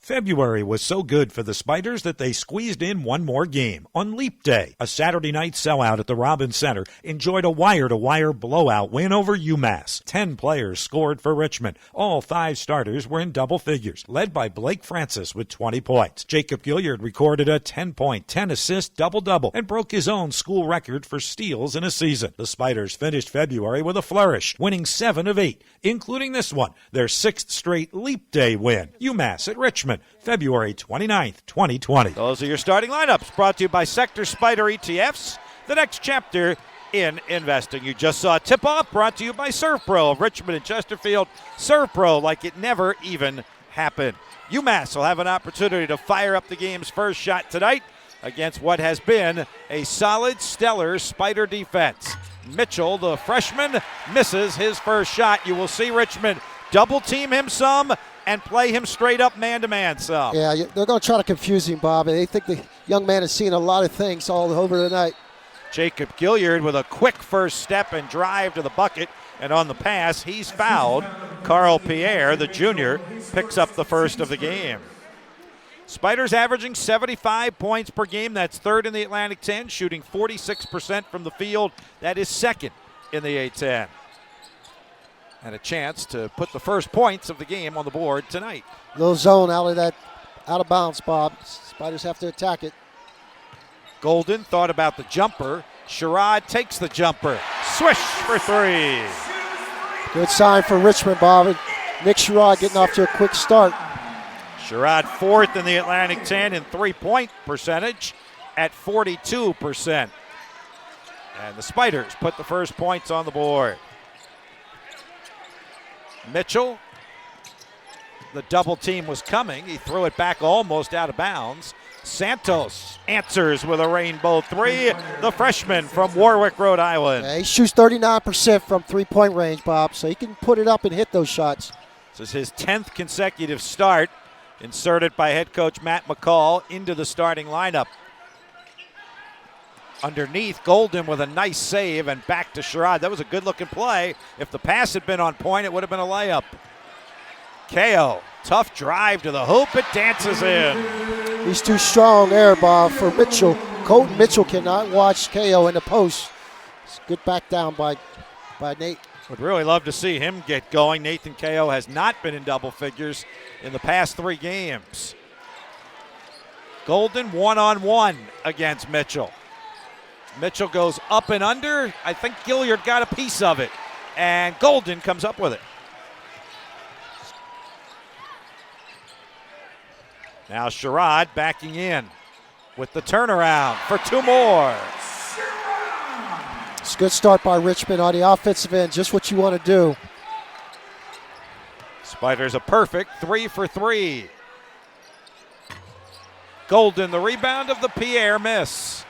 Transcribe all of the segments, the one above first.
February was so good for the Spiders that they squeezed in one more game. On Leap Day, a Saturday night sellout at the Robins Center enjoyed a wire-to-wire blowout win over UMass. 10 players scored for Richmond. All 5 starters were in double figures, led by Blake Francis with 20 points. Jacob Gilliard recorded a 10-point, 10-assist double-double and broke his own school record for steals in a season. The Spiders finished February with a flourish, winning 7 of 8, including this one, their 6th straight Leap Day win. UMass at Richmond, February 29th, 2020. Those are your starting lineups, brought to you by Sector Spider ETFs, the next chapter in investing. You just saw a tip-off brought to you by Serve Pro of Richmond and Chesterfield. Serve Pro like it never even happened. UMass will have an opportunity to fire up the game's first shot tonight against what has been a solid, stellar Spider defense. Mitchell, the freshman, misses his first shot. You will see Richmond double-team him some and play him straight up man-to-man some. Yeah, they're going to try to confuse him, Bob. They think the young man has seen a lot of things all over the night. Jacob Gilliard with a quick first step and drive to the bucket, and on the pass, he's fouled. Carl Pierre, the junior, picks up the first of the game. Spiders averaging 75 points per game. That's third in the Atlantic 10, shooting 46% from the field. That is second in the A-10. And a chance to put the first points of the game on the board tonight. Little zone out of bounds, Bob. Spiders have to attack it. Golden thought about the jumper. Sherrod takes the jumper. Swish for 3. Good sign for Richmond, Bob. Nick Sherrod getting off to a quick start. Sherrod fourth in the Atlantic 10 in three-point percentage at 42%. And the Spiders put the first points on the board. Mitchell, the double team was coming. He threw it back almost out of bounds. Santos answers with a rainbow 3, the freshman from Warwick, Rhode Island. Yeah, he shoots 39% from three-point range, Bob, so he can put it up and hit those shots. This is his 10th consecutive start, inserted by head coach Matt McCall into the starting lineup. Underneath, Golden with a nice save and back to Sherrod. That was a good-looking play. If the pass had been on point, it would have been a layup. KO, tough drive to the hoop. It dances in. He's too strong there, Bob, for Mitchell. Colton Mitchell cannot watch KO in the post. It's good back down by Nate. Would really love to see him get going. Nathan KO has not been in double figures in the past 3 games. Golden one-on-one against Mitchell. Mitchell goes up and under. I think Gilliard got a piece of it. And Golden comes up with it. Now Sherrod backing in with the turnaround for 2 more. It's a good start by Richmond on the offensive end. Just what you want to do. Spiders a perfect 3 for 3. Golden, the rebound of the Pierre miss.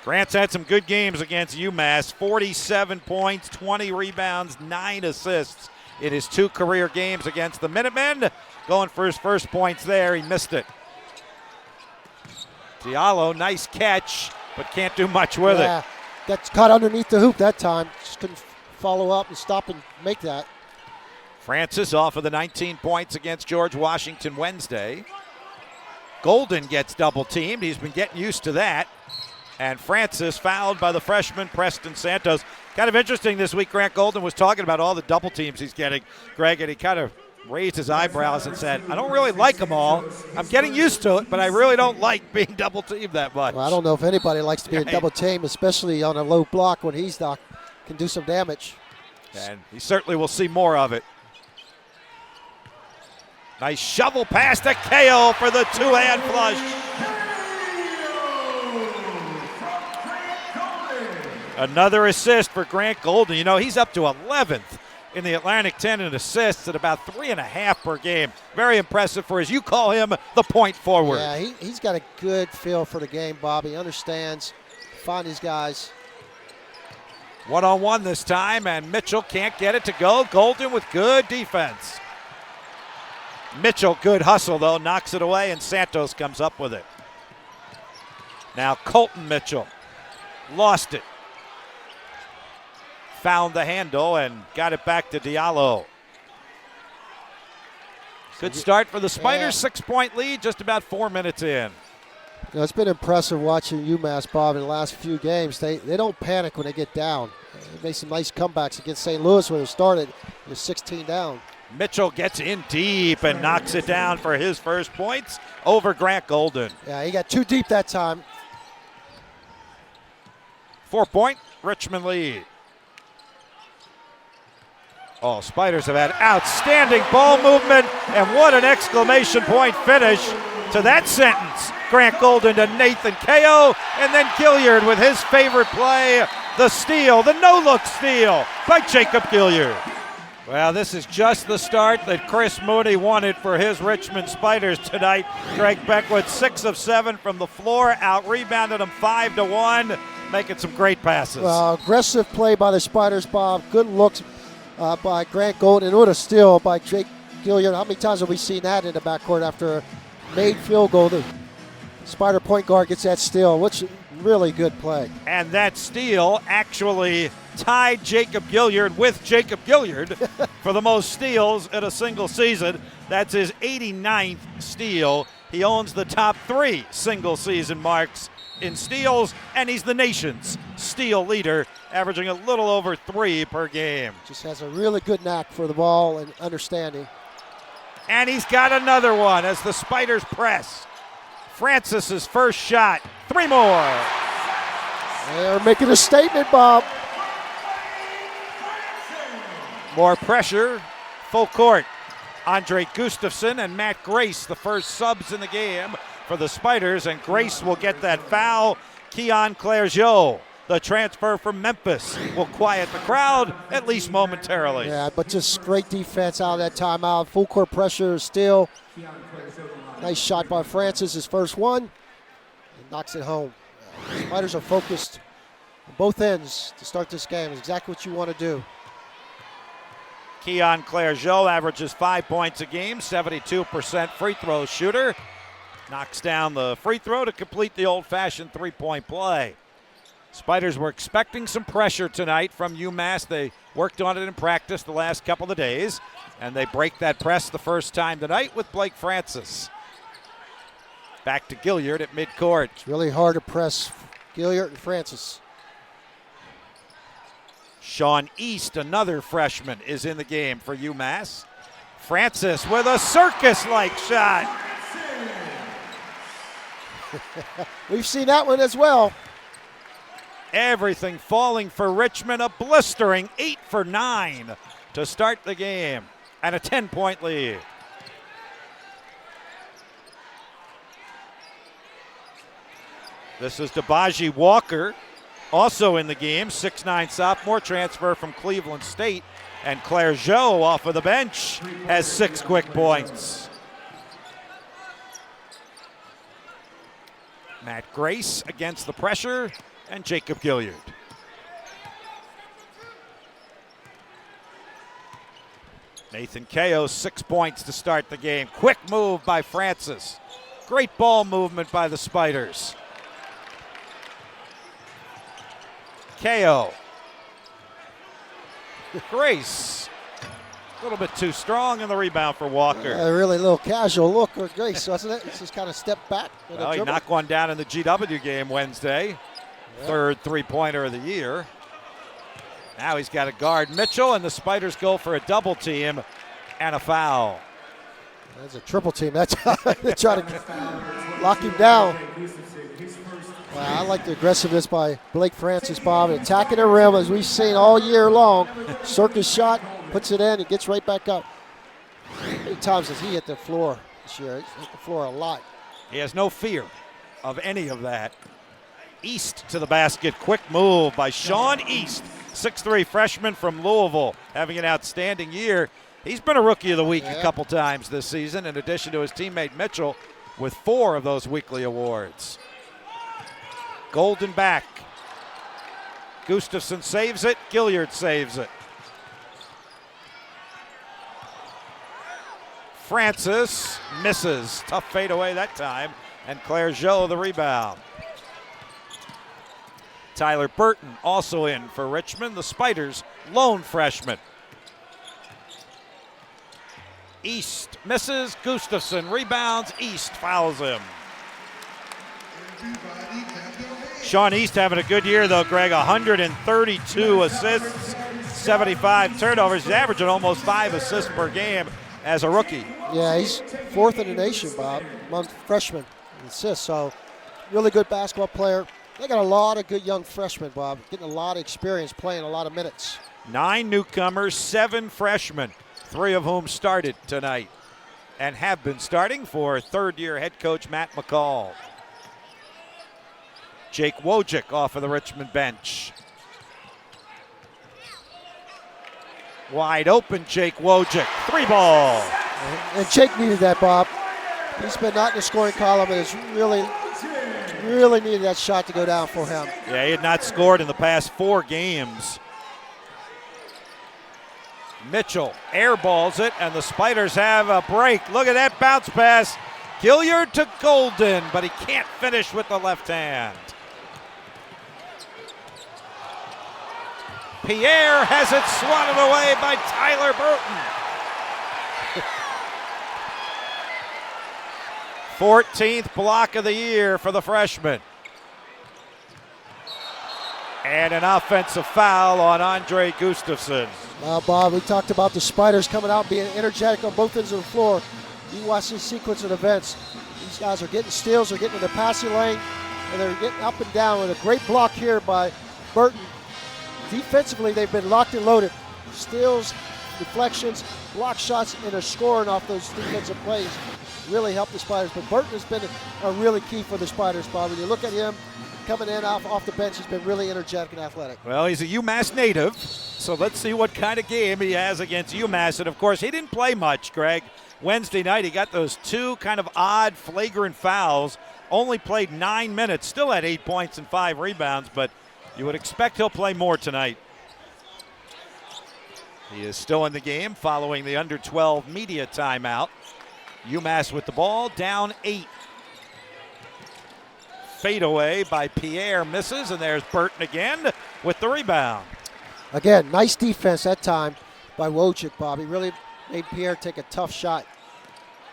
Grant's had some good games against UMass. 47 points, 20 rebounds, 9 assists in his 2 career games against the Minutemen. Going for his first points there. He missed it. Diallo, nice catch, but can't do much with it. That's caught underneath the hoop that time. Just couldn't follow up and stop and make that. Francis off of the 19 points against George Washington Wednesday. Golden gets double teamed. He's been getting used to that. And Francis fouled by the freshman Preston Santos. Kind of interesting this week, Grant Golden was talking about all the double teams he's getting, Greg, and he kind of raised his eyebrows and said, I don't really like them all. I'm getting used to it, but I really don't like being double teamed that much. Well, I don't know if anybody likes to be a double team, especially on a low block when he's not, can do some damage. And he certainly will see more of it. Nice shovel pass to KO for the 2-hand flush. Another assist for Grant Golden. You know, he's up to 11th in the Atlantic 10 in assists at about 3.5 per game. Very impressive for his, you call him the point forward. Yeah, he's got a good feel for the game, Bob. He understands, find these guys. One-on-one this time, and Mitchell can't get it to go. Golden with good defense. Mitchell, good hustle, though, knocks it away, and Santos comes up with it. Now Colton Mitchell lost it. Found the handle and got it back to Diallo. Good start for the Spiders. 6-point lead, just about 4 minutes in. You know, it's been impressive watching UMass, Bob, in the last few games. They don't panic when they get down. They made some nice comebacks against St. Louis when it started. They're 16 down. Mitchell gets in deep and knocks it down for his first points over Grant Golden. Yeah, he got too deep that time. 4-point Richmond lead. Oh, Spiders have had outstanding ball movement, and what an exclamation point finish to that sentence. Grant Golden to Nathan Ko, and then Gilliard with his favorite play, the steal, the no-look steal by Jacob Gilliard. Well, this is just the start that Chris Mooney wanted for his Richmond Spiders tonight. Greg Beckwith, 6 of 7 from the floor, out-rebounded him 5-1, making some great passes. Aggressive play by the Spiders, Bob. Good looks by Grant Golden, and what a steal by Jake Gilliard. How many times have we seen that in the backcourt after a made field goal? The Spider point guard gets that steal, which is really good play. And that steal actually tied Jacob Gilliard with Jacob Gilliard for the most steals in a single season. That's his 89th steal. He owns the top 3 single season marks in steals, and he's the nation's steal leader, averaging a little over 3 per game. Just has a really good knack for the ball and understanding. And he's got another one as the Spiders press. Francis's first shot, 3 more. They're making a statement, Bob. More pressure, full court. Andre Gustafson and Matt Grace, the first subs in the game for the Spiders, and Grace will get that foul. Keon Clergeot, the transfer from Memphis, will quiet the crowd, at least momentarily. Yeah, but just great defense out of that timeout. Full court pressure still. Nice shot by Francis, his first one. And knocks it home. The Spiders are focused on both ends to start this game. It's exactly what you want to do. Keon Clergeot averages 5 points a game, 72% free throw shooter. Knocks down the free throw to complete the old-fashioned three-point play. Spiders were expecting some pressure tonight from UMass. They worked on it in practice the last couple of days, and they break that press the first time tonight with Blake Francis. Back to Gilliard at midcourt. It's really hard to press Gilliard and Francis. Sean East, another freshman, is in the game for UMass. Francis with a circus-like shot. We've seen that one as well. Everything falling for Richmond. A blistering 8 for 9 to start the game, and a 10-point lead. This is Debaji Walker, also in the game, 6'9" sophomore, transfer from Cleveland State. And Clergeot off of the bench has 6 quick points. Matt Grace against the pressure, and Jacob Gilliard. Nathan Ko, 6 points to start the game. Quick move by Francis. Great ball movement by the Spiders. Ko. Grace. A little bit too strong in the rebound for Walker. A really little casual look for Grace, wasn't it? Just kind of stepped back. Well, he knocked one down in the GW game Wednesday. Yep. Third three-pointer of the year. Now he's got to guard Mitchell, and the Spiders go for a double team and a foul. That's a triple team. That's how they try to lock him down. I like the aggressiveness by Blake Francis, Bob, attacking the rim as we've seen all year long. Circus shot, puts it in, and gets right back up. How many times has he hit the floor this year? He's hit the floor a lot. He has no fear of any of that. East to the basket. Quick move by Sean East, 6'3" freshman from Louisville, having an outstanding year. He's been a Rookie of the Week a couple times this season, in addition to his teammate Mitchell, with 4 of those weekly awards. Golden back. Gustafson saves it. Gilliard saves it. Francis misses. Tough fadeaway that time. And Clergeot the rebound. Tyler Burton also in for Richmond, the Spiders' lone freshman. East misses. Gustafson rebounds. East fouls him. Sean East having a good year, though, Greg. 132 assists, 75 turnovers. He's averaging almost 5 assists per game as a rookie. Yeah, he's 4th in the nation, Bob, among freshmen in assists. So, really good basketball player. They got a lot of good young freshmen, Bob, getting a lot of experience, playing a lot of minutes. 9 newcomers, 7 freshmen, 3 of whom started tonight and have been starting for third-year head coach Matt McCall. Jake Wojcik off of the Richmond bench. Wide open, Jake Wojcik. 3 ball. And Jake needed that, Bob. He's been not in the scoring column and has really needed that shot to go down for him. Yeah, he had not scored in the past 4 games. Mitchell airballs it, and the Spiders have a break. Look at that bounce pass. Gilliard to Golden, but he can't finish with the left hand. Pierre has it swatted away by Tyler Burton. 14th block of the year for the freshman. And an offensive foul on Andre Gustafson. Now, Bob, we talked about the Spiders coming out being energetic on both ends of the floor. You watch this sequence of events. These guys are getting steals, they're getting in the passing lane, and they're getting up and down with a great block here by Burton. Defensively, they've been locked and loaded. Steals, deflections, block shots, and they're scoring off those defensive plays. Really helped the Spiders. But Burton has been a really key for the Spiders, Bob. When you look at him coming in off the bench, he's been really energetic and athletic. Well, he's a UMass native, so let's see what kind of game he has against UMass. And, of course, he didn't play much, Greg. Wednesday night, he got those 2 kind of odd, flagrant fouls. Only played 9 minutes. Still had 8 points and 5 rebounds, but you would expect he'll play more tonight. He is still in the game following the under-12 media timeout. UMass with the ball, down 8. Fadeaway by Pierre misses, and there's Burton again with the rebound. Again, nice defense that time by Wojcik, Bob. He really made Pierre take a tough shot.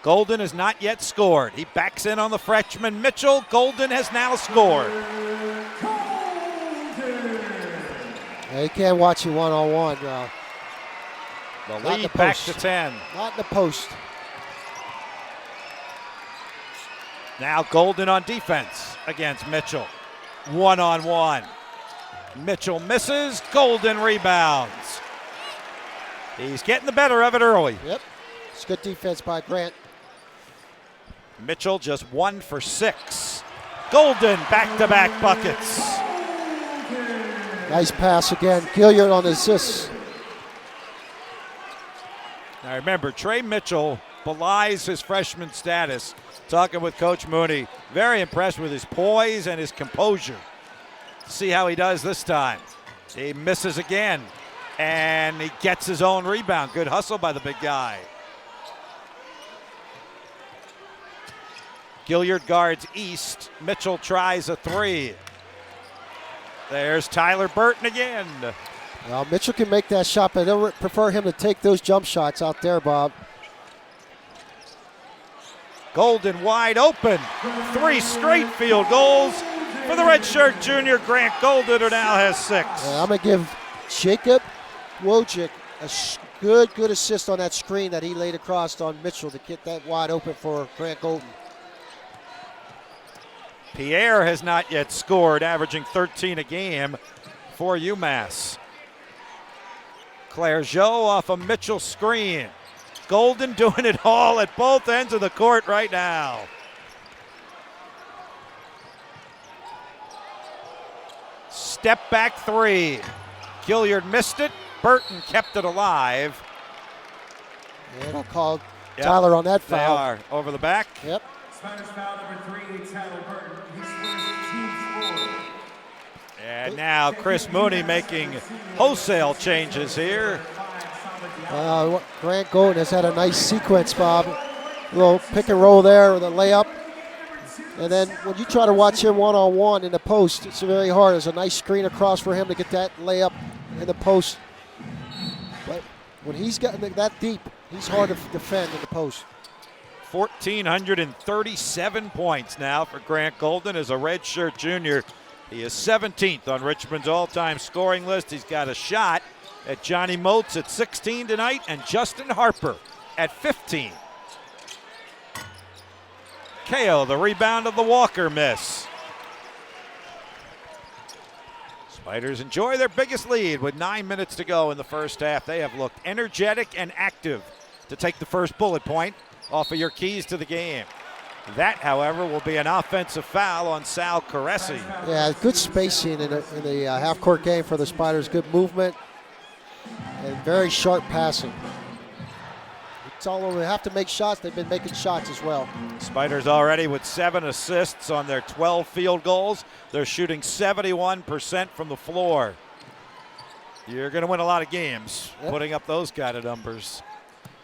Golden has not yet scored. He backs in on the freshman Mitchell. Golden has now scored. Yeah, you can't watch you one-on-one. The lead back to 10. Not in the post. Now Golden on defense against Mitchell. 1-on-1. Mitchell misses. Golden rebounds. He's getting the better of it early. Yep. It's good defense by Grant. Mitchell just 1 for 6. Golden back-to-back buckets. Nice pass again. Gilliard on the assist. Now remember, Trey Mitchell belies his freshman status. Talking with Coach Mooney, very impressed with his poise and his composure. See how he does this time. He misses again, and he gets his own rebound. Good hustle by the big guy. Gilliard guards East. Mitchell tries a 3. There's Tyler Burton again. Well, Mitchell can make that shot, but I prefer him to take those jump shots out there, Bob. Golden wide open. 3 straight field goals for the redshirt junior Grant Golden, who now has 6. I'm going to give Jacob Wojcik a good assist on that screen that he laid across on Mitchell to get that wide open for Grant Golden. Pierre has not yet scored, averaging 13 a game for UMass. Clergeau off a Mitchell screen. Golden doing it all at both ends of the court right now. Step back 3. Gilliard missed it. Burton kept it alive. Yeah, they'll call Tyler on that foul. They are. Over the back. Yep. Spiders foul number 3, Tyler Burton. His first team score. And now Chris Mooney making wholesale changes here. Grant Golden has had a nice sequence, Bob. A little pick and roll there with a layup. And then when you try to watch him one-on-one in the post, it's very hard. There's a nice screen across for him to get that layup in the post. But when he's gotten that deep, He's hard to defend in the post. 1,437 points now for Grant Golden as a redshirt junior. He is 17th on Richmond's all-time scoring list. He's got a shot at Johnny Moats at 16 tonight and Justin Harper at 15. KO, the rebound of the Walker miss. Spiders enjoy their biggest lead with 9 minutes to go in the first half. They have looked energetic and active to take the first bullet point off of your keys to the game. That, however, will be an offensive foul on Sal Caresi. Yeah, good spacing in the half-court game for the Spiders. Good movement and very sharp passing. It's all over. They have to make shots. They've been making shots as well. Spiders already with 7 assists on their 12 field goals. They're shooting 71% from the floor. You're going to win a lot of games putting up those kind of numbers.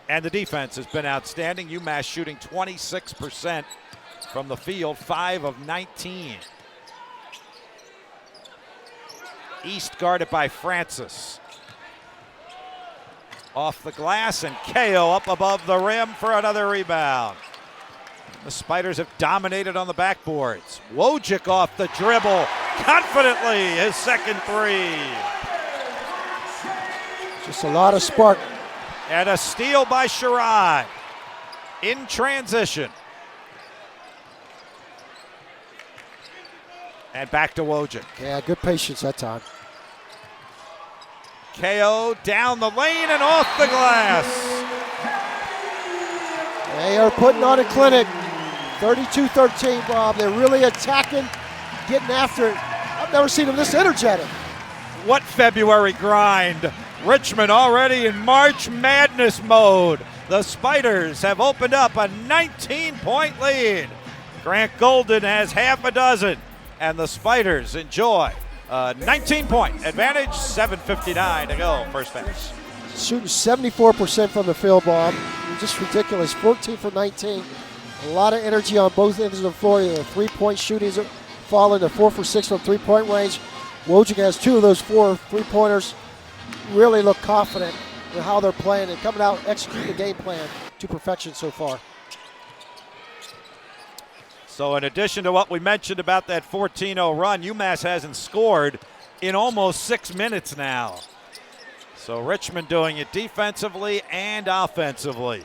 And the defense has been outstanding. UMass shooting 26% from the field, 5 of 19. East guarded by Francis. Off the glass, and KO up above the rim for another rebound. The Spiders have dominated on the backboards. Wojcik off the dribble, confidently his second three. Just a lot of spark. And a steal by Sherrod in transition. And back to Wojcik. Yeah, good patience that time. KO down the lane and off the glass. They are putting on a clinic. 32-13, Bob. They're really attacking, getting after it. I've never seen them this energetic. What February grind. Richmond already in March Madness mode. The Spiders have opened up a 19-point lead. Grant Golden has half a dozen, and the Spiders enjoy a 19-point advantage, 7:59 to go, first half. Shooting 74% from the field, Bob. Just ridiculous. 14 for 19. A lot of energy on both ends of the floor. The three-point shootings are falling to 4 for 6 from three-point range. Wojcik has 2 of those 4 three-pointers. Really look confident in how they're playing and coming out executing the game plan to perfection so far. So in addition to what we mentioned about that 14-0 run, UMass hasn't scored in almost 6 minutes now. So Richmond doing it defensively and offensively.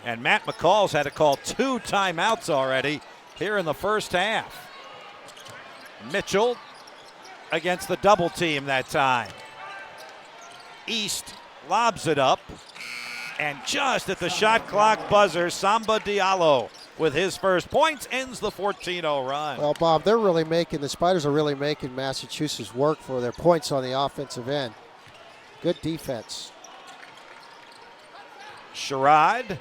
And Matt McCall's had to call 2 timeouts already here in the first half. Mitchell against the double team that time. East lobs it up, and just at the shot clock buzzer, Samba Diallo with his first points ends the 14-0 run. Well, Bob, the Spiders are really making Massachusetts work for their points on the offensive end. Good defense. Sherrod,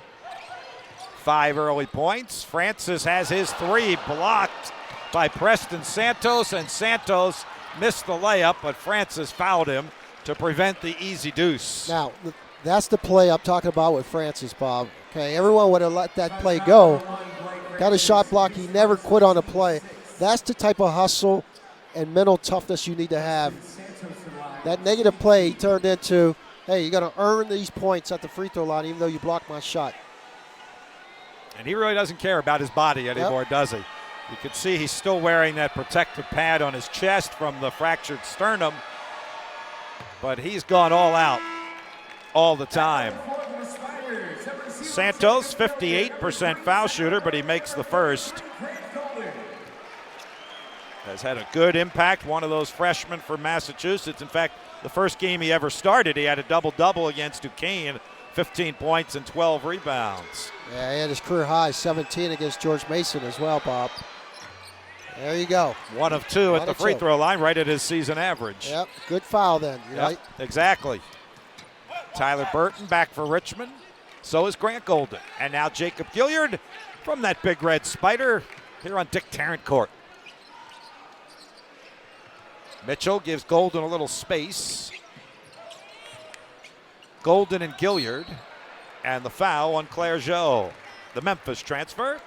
5 early points. Francis has his 3 blocked by Preston Santos, and Santos missed the layup, but Francis fouled him to prevent the easy deuce. Now, that's the play I'm talking about with Francis, Bob. Okay, everyone would have let that play go. Got a shot block. He never quit on a play. That's the type of hustle and mental toughness you need to have. That negative play turned into, hey, you got to earn these points at the free throw line even though you blocked my shot. And he really doesn't care about his body anymore, does he? You can see he's still wearing that protective pad on his chest from the fractured sternum. But he's gone all out all the time. Santos, 58% foul shooter, but he makes the first. Has had a good impact, one of those freshmen for Massachusetts. In fact, the first game he ever started, he had a double-double against Duquesne, 15 points and 12 rebounds. Yeah, he had his career high, 17 against George Mason as well, Bob. There you go. 1 of 2 at the free throw line, right at his season average. Yep, good foul then. Right? Exactly. Tyler Burton back for Richmond. So is Grant Golden. And now Jacob Gilliard from that Big Red Spider here on Dick Tarrant Court. Mitchell gives Golden a little space. Golden and Gilliard. And the foul on Clairgeau. The Memphis transfer.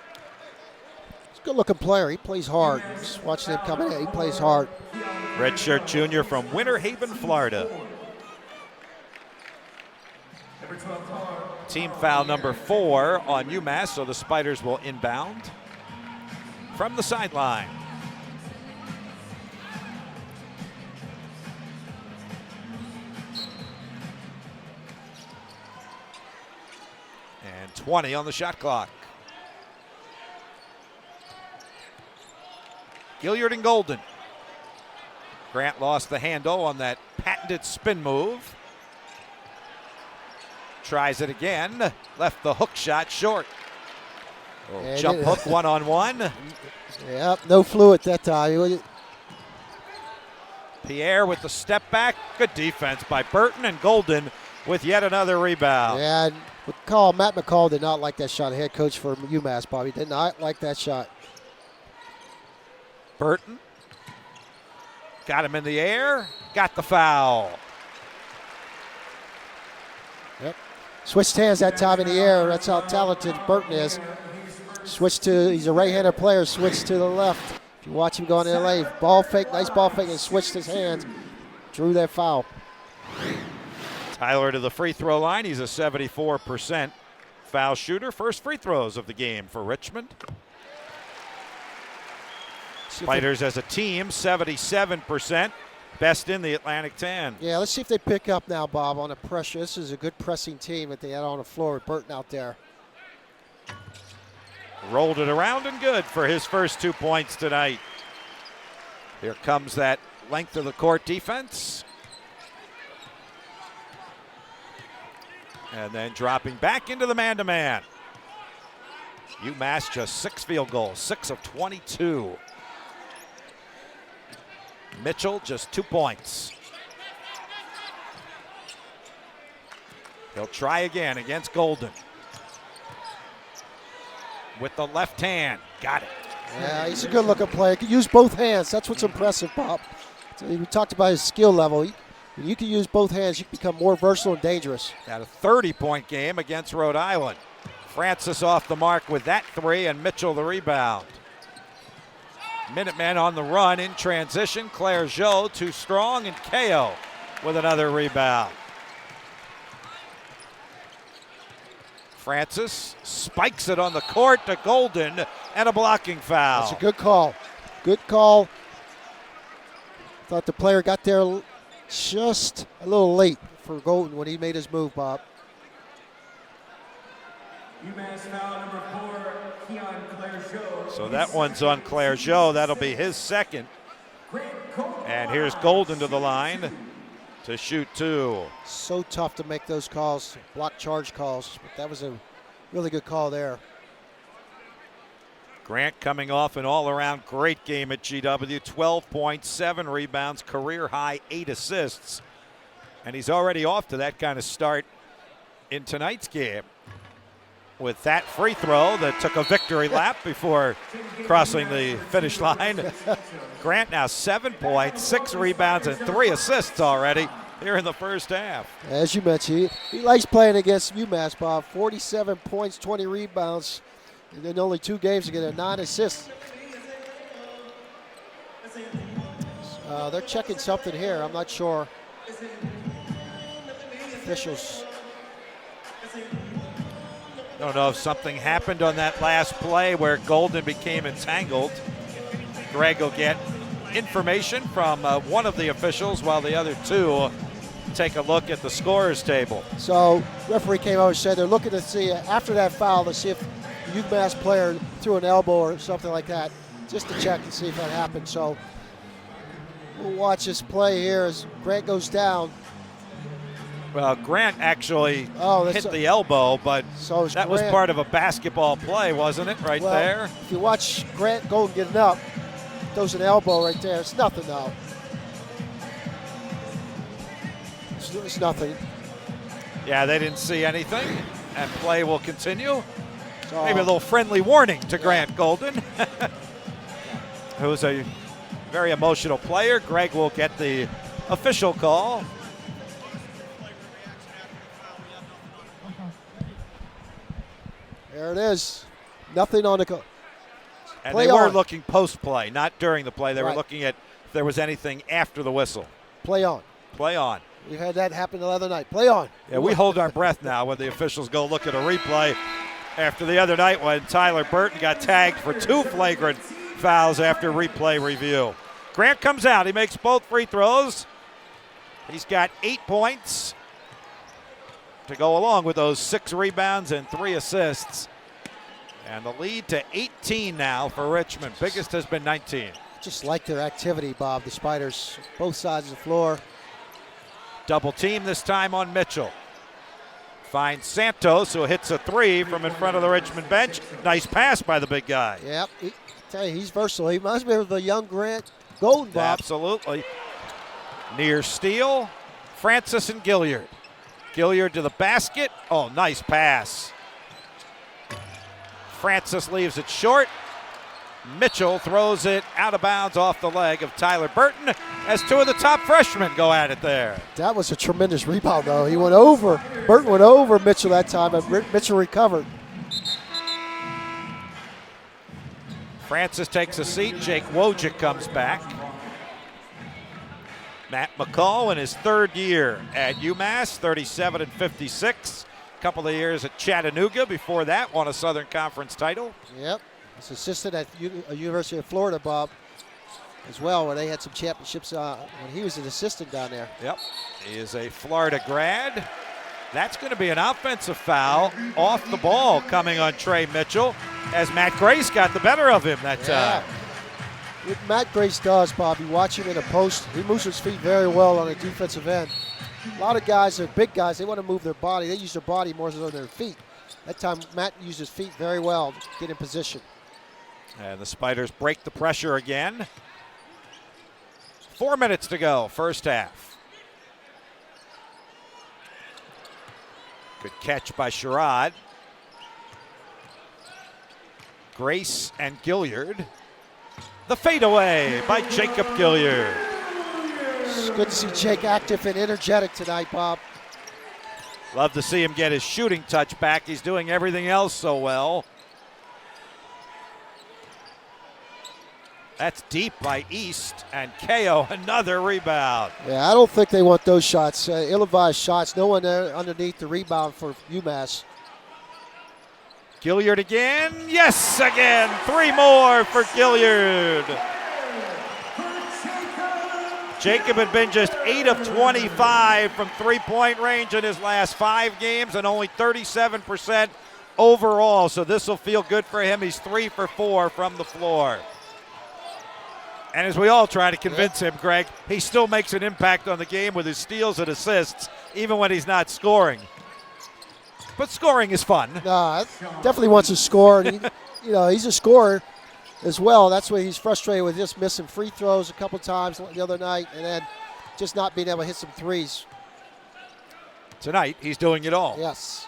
He's a good-looking player. He plays hard. Just watching him come in, he plays hard. Redshirt junior from Winter Haven, Florida. Number 12, Team foul number 4 on UMass, so the Spiders will inbound from the sideline. And 20 on the shot clock. Gilliard and Golden. Grant lost the handle on that patented spin move. Tries it again. Left the hook shot short. Jump hook one-on-one. Yep, no fluid that time. Pierre with the step back. Good defense by Burton, and Golden with yet another rebound. Yeah, Matt McCall did not like that shot. Head coach for UMass, Bobby, did not like that shot. Burton got him in the air, got the foul. Yep. Switched hands that time in the air. That's how talented Burton is. He's a right-handed player, switched to the left. If you watch him go in LA, ball fake, nice ball fake, and switched his hands, drew that foul. Tyler to the free throw line. He's a 74% foul shooter. First free throws of the game for Richmond. Spiders as a team, 77%. Best in the Atlantic 10. Yeah, let's see if they pick up now, Bob, on the pressure. This is a good pressing team that they had on the floor with Burton out there. Rolled it around and good for his first 2 points tonight. Here comes that length of the court defense. And then dropping back into the man-to-man. UMass just 6 field goals, 6 of 22. Mitchell just 2 points. He'll try again against Golden. With the left hand, got it. Yeah, he's a good looking player. He can use both hands. That's what's impressive, Bob. So we talked about his skill level. When you can use both hands, you can become more versatile and dangerous. Had a 30-point game against Rhode Island. Francis off the mark with that 3, and Mitchell the rebound. Minutemen on the run in transition. Claire Jo too strong, and KO with another rebound. Francis spikes it on the court to Golden, and a blocking foul. That's a good call. Good call. Thought the player got there just a little late for Golden when he made his move, Bob. UMass foul number 4, Keon Claire Jo. So that one's on Claire Jo. That'll be his second. And here's Golden to the line to shoot 2. So tough to make those calls, block charge calls. But that was a really good call there. Grant coming off an all-around great game at GW. 12 points, 7 rebounds, career high 8 assists. And he's already off to that kind of start in tonight's game. With that free throw that took a victory lap before crossing the finish line. Grant now 7 points, 6 rebounds, and 3 assists already here in the first half. As you mentioned, he likes playing against UMass, Bob. 47 points, 20 rebounds. And in only 2 games to get a 9 assists. They're checking something here. I'm not sure. Officials. Don't know if something happened on that last play where Golden became entangled. Greg will get information from one of the officials while the other 2 take a look at the scorers table. So referee came over and said they're looking to see after that foul to see if the UMass player threw an elbow or something like that, just to check and see if that happened. So we'll watch this play here as Grant goes down. Well, Grant actually hit the elbow, but that was part of a basketball play, wasn't it, right there? If you watch Grant Golden getting up, throws an elbow right there. It's nothing now. It's nothing. Yeah, they didn't see anything, and play will continue. So, maybe a little friendly warning to Grant Golden, who's a very emotional player. Greg will get the official call. There it is. Nothing on the call. And they were looking post-play, not during the play. They were looking at if there was anything after the whistle. Play on. Play on. We had that happen the other night. Play on. Yeah, we hold our breath now when the officials go look at a replay after the other night when Tyler Burton got tagged for 2 flagrant fouls after replay review. Grant comes out. He makes both free throws. He's got 8 points to go along with those 6 rebounds and 3 assists. And the lead to 18 now for Richmond. Biggest has been 19. Just like their activity, Bob. The Spiders, both sides of the floor. Double team this time on Mitchell. Finds Santos, who hits a 3 from in front of the Richmond bench. Nice pass by the big guy. Yep. I tell you, he's versatile. He reminds me of the young Grant Golden, Bob. Absolutely. Near steal, Francis and Gilliard. Gilliard to the basket. Oh, nice pass. Francis leaves it short. Mitchell throws it out of bounds off the leg of Tyler Burton as 2 of the top freshmen go at it there. That was a tremendous rebound, though. He went over. Burton went over Mitchell that time, but Mitchell recovered. Francis takes a seat. Jake Wojcik comes back. Matt McCall in his 3rd year at UMass, 37 and 56. A couple of years at Chattanooga. Before that, won a Southern Conference title. Yep. He's assistant at University of Florida, Bob, as well, where they had some championships when he was an assistant down there. Yep. He is a Florida grad. That's going to be an offensive foul off the ball coming on Trey Mitchell as Matt Grace got the better of him that time. What Matt Grace does, Bob, you watch him in a post, he moves his feet very well on the defensive end. A lot of guys, they're big guys, they want to move their body. They use their body more than their feet. That time, Matt used his feet very well to get in position. And the Spiders break the pressure again. 4 minutes to go, first half. Good catch by Sherrod. Grace and Gilliard. The fadeaway by Jacob Gilliard. It's good to see Jake active and energetic tonight, Bob. Love to see him get his shooting touch back. He's doing everything else so well. That's deep by East, and KO another rebound. Yeah, I don't think they want those shots, ill-advised shots. No one there underneath the rebound for UMass. Gilliard again. Yes, again. 3 more for Gilliard. Jacob had been just 8 of 25 from three-point range in his last 5 games and only 37% overall, so this will feel good for him. He's 3 for 4 from the floor. And as we all try to convince him, Greg, he still makes an impact on the game with his steals and assists, even when he's not scoring. But scoring is fun. No, definitely wants to score. And he's a scorer as well. That's why he's frustrated with just missing free throws a couple times the other night and then just not being able to hit some threes. Tonight, he's doing it all. Yes.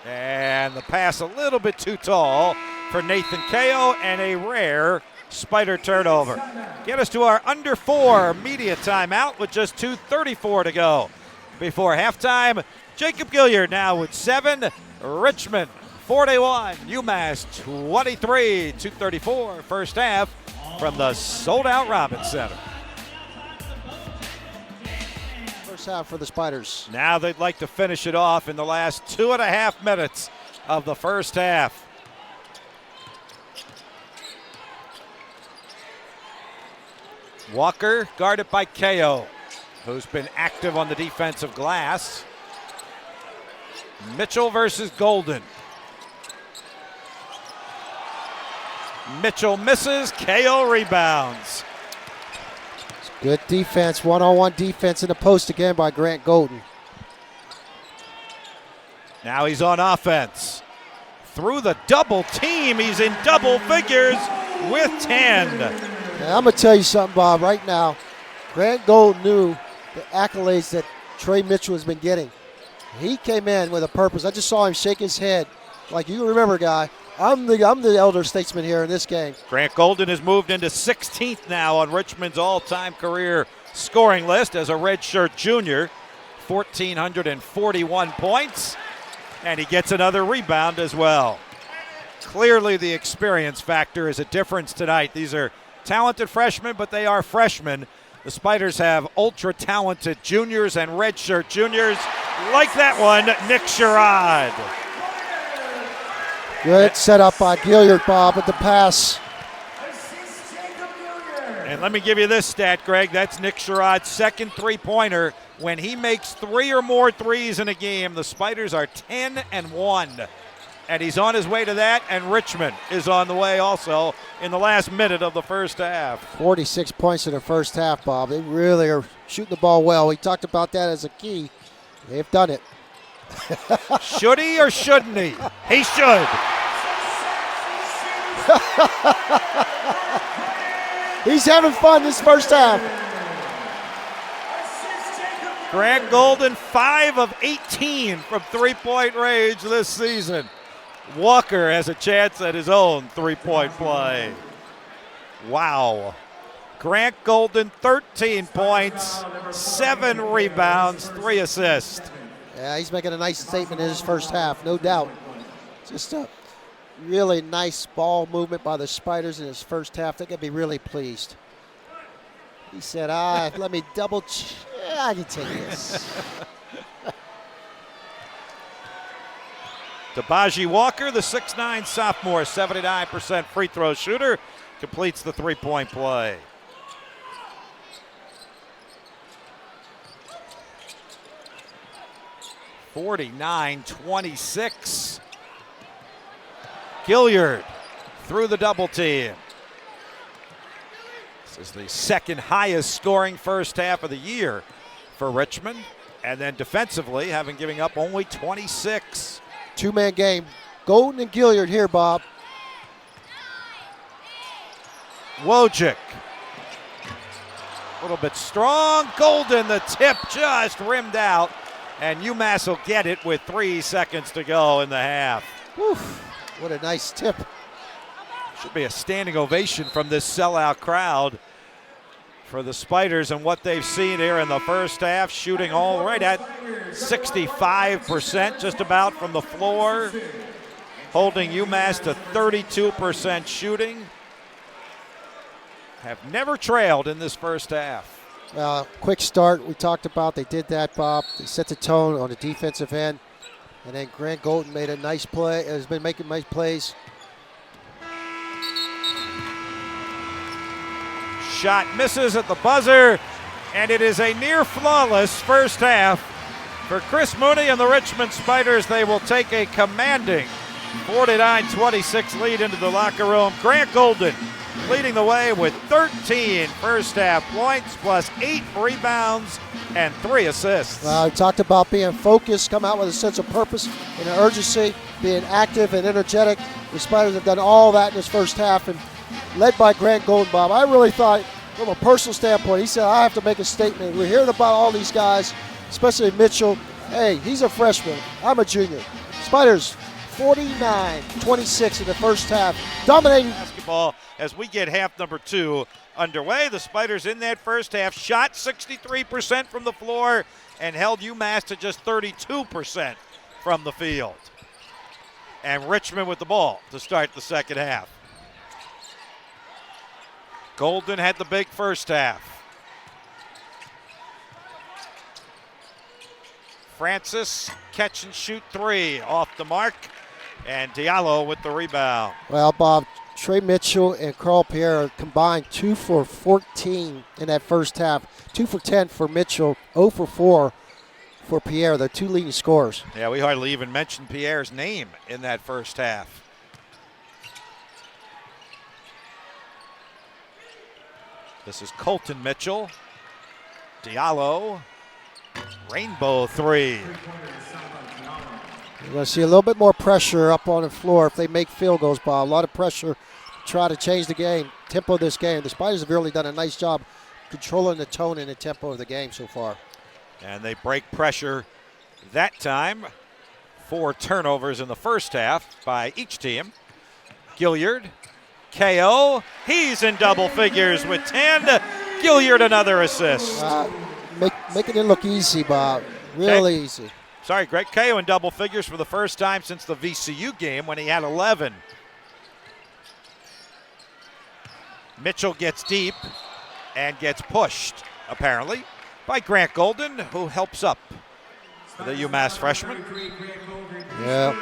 And the pass a little bit too tall for Nathan KO and a rare Spider turnover. Get us to our under 4 media timeout with just 2:34 to go before halftime. Jacob Gilliard now with 7. Richmond 41, UMass 23, 2:34 first half from the sold-out Robins Center. First half for the Spiders. Now they'd like to finish it off in the last 2.5 minutes of the first half. Walker guarded by KO, who's been active on the defensive glass. Mitchell versus Golden. Mitchell misses, KO rebounds. Good defense, one-on-one defense in the post again by Grant Golden. Now he's on offense. Through the double team, he's in double figures with 10. Now, I'm going to tell you something, Bob, right now. Grant Golden knew the accolades that Trey Mitchell has been getting. He came in with a purpose. I just saw him shake his head. Like, you remember, guy, I'm the elder statesman here in this game. Grant Golden has moved into 16th now on Richmond's all-time career scoring list as a redshirt junior. 1,441 points, and he gets another rebound as well. Clearly the experience factor is a difference tonight. These are talented freshmen, but they are freshmen. The Spiders have ultra-talented juniors and redshirt juniors. Like that one, Nick Sherrod. Good setup by Gilliard, Bob, with the pass. And let me give you this stat, Greg. That's Nick Sherrod's second three-pointer. When he makes 3 or more threes in a game, the Spiders are 10-1. And he's on his way to that, and Richmond is on the way also in the last minute of the first half. 46 points in the first half, Bob. They really are shooting the ball well. We talked about that as a key. They've done it. Should he or shouldn't he? He should. He's having fun this first half. Grant Golden, 5 of 18 from three-point range this season. Walker has a chance at his own three-point play. Wow. Grant Golden, 13 points, 7 rebounds, 3 assists. Yeah, he's making a nice statement in his first half, no doubt. Just a really nice ball movement by the Spiders in his first half. They're going to be really pleased. He said, let me double check. Yeah, I can take this. Tabaji Walker, the 6'9 sophomore, 79% free throw shooter, completes the three-point play. (49-26). Gilliard through the double team. This is the second highest scoring first half of the year for Richmond. And then defensively, having given up only 26. Two-man game. Golden and Gilliard here, Bob. Wojcik. A little bit strong. Golden, the tip just rimmed out. And UMass will get it with 3 seconds to go in the half. Whew, what a nice tip. Should be a standing ovation from this sellout crowd for the Spiders and what they've seen here in the first half, shooting all right at 65% just about from the floor, holding UMass to 32% shooting. Have never trailed in this first half. Quick start, we talked about. They did that, Bob. They set the tone on the defensive end. And then Grant Golden made a nice play, has been making nice plays. Shot misses at the buzzer, and it is a near flawless first half for Chris Mooney and the Richmond Spiders. They will take a commanding 49-26 lead into the locker room. Grant Golden leading the way with 13 first half points plus 8 rebounds and 3 assists. We talked about being focused, come out with a sense of purpose and an urgency, being active and energetic. The Spiders have done all that in this first half, and led by Grant Golden, Bob. I really thought, from a personal standpoint, he said, I have to make a statement. We're hearing about all these guys, especially Mitchell. Hey, he's a freshman. I'm a junior. Spiders, 49-26 in the first half, dominating basketball as we get half number 2 underway. The Spiders in that first half shot 63% from the floor and held UMass to just 32% from the field. And Richmond with the ball to start the second half. Golden had the big first half. Francis, catch and shoot 3 off the mark. And Diallo with the rebound. Well, Bob, Trey Mitchell and Carl Pierre combined 2 for 14 in that first half. 2 for 10 for Mitchell, 0 for 4 for Pierre, the 2 leading scorers. Yeah, we hardly even mentioned Pierre's name in that first half. This is Colton Mitchell. Diallo. Rainbow 3. You're going to see a little bit more pressure up on the floor if they make field goals, Bob. A lot of pressure to try to change the game, tempo of this game. The Spiders have really done a nice job controlling the tone and the tempo of the game so far. And they break pressure that time. 4 turnovers in the first half by each team. Gilliard, KO. He's in double figures with 10. Gilliard another assist. Making it look easy, Bob. Really easy. Sorry, Greg. KO in double figures for the first time since the VCU game when he had 11. Mitchell gets deep and gets pushed, apparently, by Grant Golden, who helps up the UMass freshman. Yeah,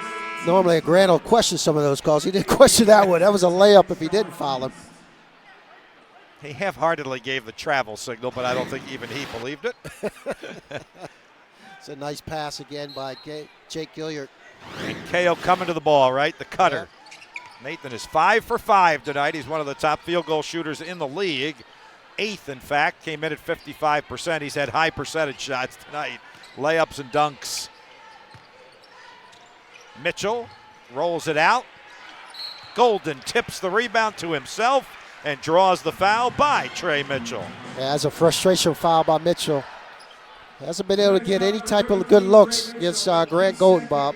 normally Grant will question some of those calls. He didn't question that one. That was a layup if he didn't foul him. He half-heartedly gave the travel signal, but I don't think even he believed it. It's a nice pass again by Jake Gilliard. And KO coming to the ball, right? The cutter. Yeah. Nathan is 5 for 5 tonight. He's one of the top field goal shooters in the league. 8th, in fact, came in at 55%. He's had high percentage shots tonight. Layups and dunks. Mitchell rolls it out. Golden tips the rebound to himself and draws the foul by Trey Mitchell. Yeah, that's a frustration foul by Mitchell. Hasn't been able to get any type of good looks against Grant Golden, Bob.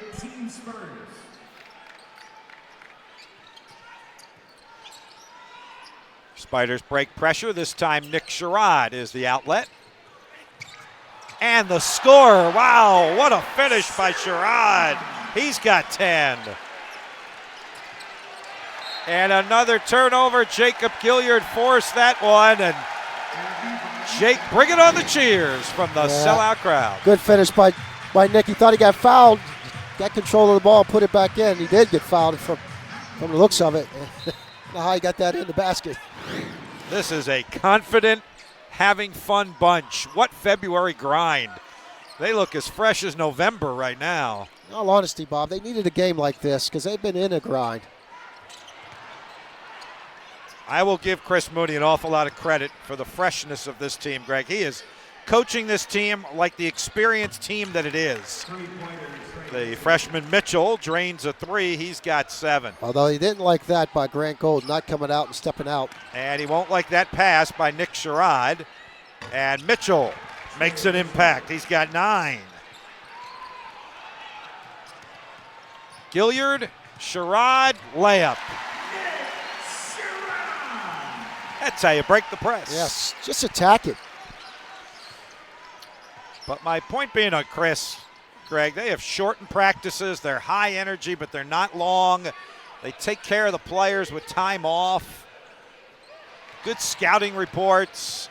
Spiders break pressure. This time Nick Sherrod is the outlet. And the score. Wow, what a finish by Sherrod. He's got 10. And another turnover. Jacob Gilliard forced that one. And Jake bringing on the cheers from the sellout crowd. Good finish by Nick. He thought he got fouled. Got control of the ball, put it back in. He did get fouled from the looks of it. I don't know how he got that in the basket. This is a confident, having fun bunch. What February grind. They look as fresh as November right now. In all honesty, Bob, they needed a game like this because they've been in a grind. I will give Chris Mooney an awful lot of credit for the freshness of this team, Greg. He is coaching this team like the experienced team that it is. The freshman Mitchell drains a 3. He's got 7. Although he didn't like that by Grant Gold, not coming out and stepping out. And he won't like that pass by Nick Sherrod. And Mitchell makes an impact. He's got 9. Gilliard, Sherrod, layup. That's how you break the press. Yes, just attack it. But my point being on Chris, Greg, they have shortened practices. They're high energy, but they're not long. They take care of the players with time off. Good scouting reports.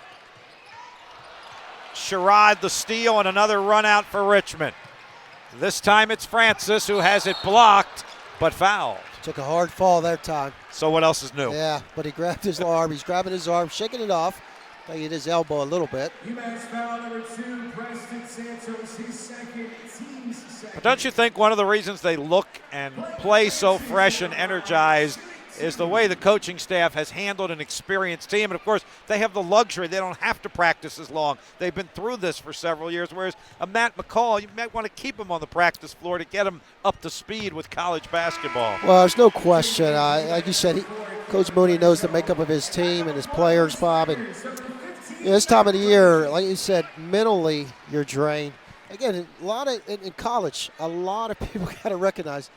Sherrod the steal and another run out for Richmond. This time it's Francis who has it blocked, but fouled. Took a hard fall that time. So what else is new? Yeah, but he grabbed his arm. He's grabbing his arm, shaking it off. I hit his elbow a little bit. UMass foul number 2, Preston Santos, his second, team's second. But don't you think one of the reasons they look and play so fresh and energized is the way the coaching staff has handled an experienced team? And, of course, they have the luxury. They don't have to practice as long. They've been through this for several years, whereas a Matt McCall, you might want to keep him on the practice floor to get him up to speed with college basketball. Well, there's no question. Like you said, Coach Mooney knows the makeup of his team and his players, Bob. And this time of the year, like you said, mentally you're drained. Again, in college, a lot of people got to recognize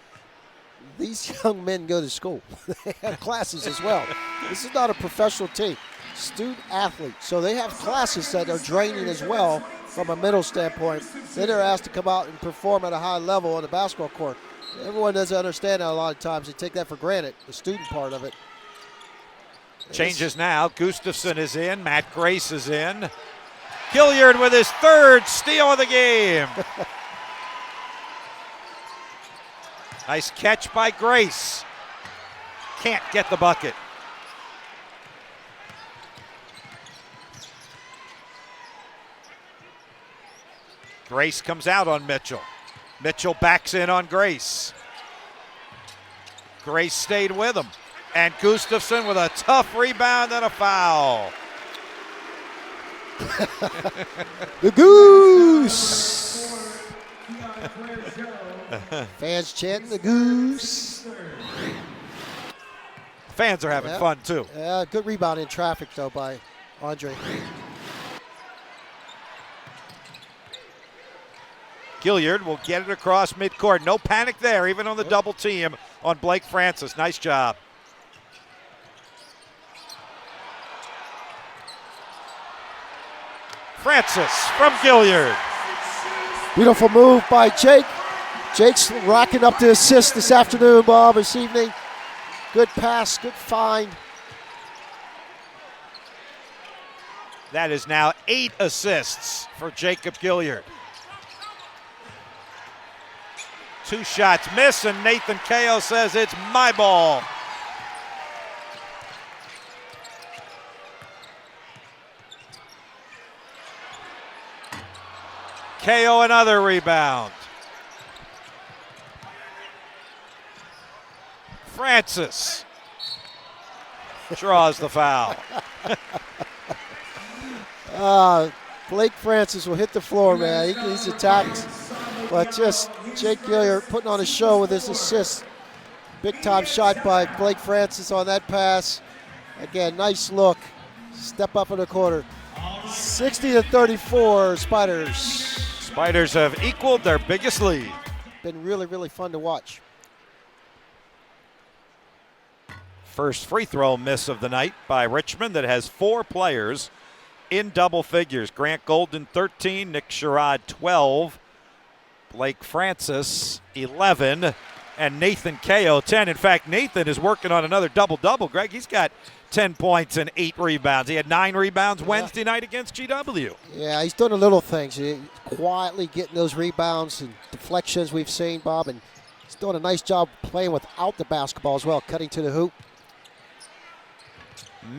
these young men go to school. They have classes as well. This is not a professional team. Student athlete. So they have classes that are draining as well from a mental standpoint. Then they're asked to come out and perform at a high level on the basketball court. Everyone doesn't understand that a lot of times. They take that for granted, the student part of it. Changes now. Gustafson is in. Matt Grace is in. Gilliard with his 3rd steal of the game. Nice catch by Grace. Can't get the bucket. Grace comes out on Mitchell. Mitchell backs in on Grace. Grace stayed with him. And Gustafson with a tough rebound and a foul. The Goose! Fans chanting the Goose. Fans are having fun too. Good rebound in traffic though by Andre. Gilliard will get it across midcourt. No panic there, even on the double team on Blake Francis. Nice job. Francis from Gilliard. Beautiful move by Jake. Jake's racking up the assist this afternoon, Bob, this evening. Good pass, good find. That is now 8 assists for Jacob Gilliard. 2 shots miss, and Nathan Kao says it's my ball. Kao another rebound. Francis draws the foul. Blake Francis will hit the floor, man. He's attacked. But just Jake Gilliard putting on a show with his assist. Big time shot by Blake Francis on that pass. Again, nice look. Step up in the quarter. 60-34 Spiders. Spiders have equaled their biggest lead. Been really, really fun to watch. First free throw miss of the night by Richmond that has 4 players in double figures. Grant Golden 13, Nick Sherrod 12, Blake Francis 11, and Nathan Kao 10. In fact, Nathan is working on another double-double. Greg, he's got 10 points and 8 rebounds. He had 9 rebounds Wednesday night against GW. Yeah, he's doing the little things. He's quietly getting those rebounds and deflections we've seen, Bob, and he's doing a nice job playing without the basketball as well, cutting to the hoop.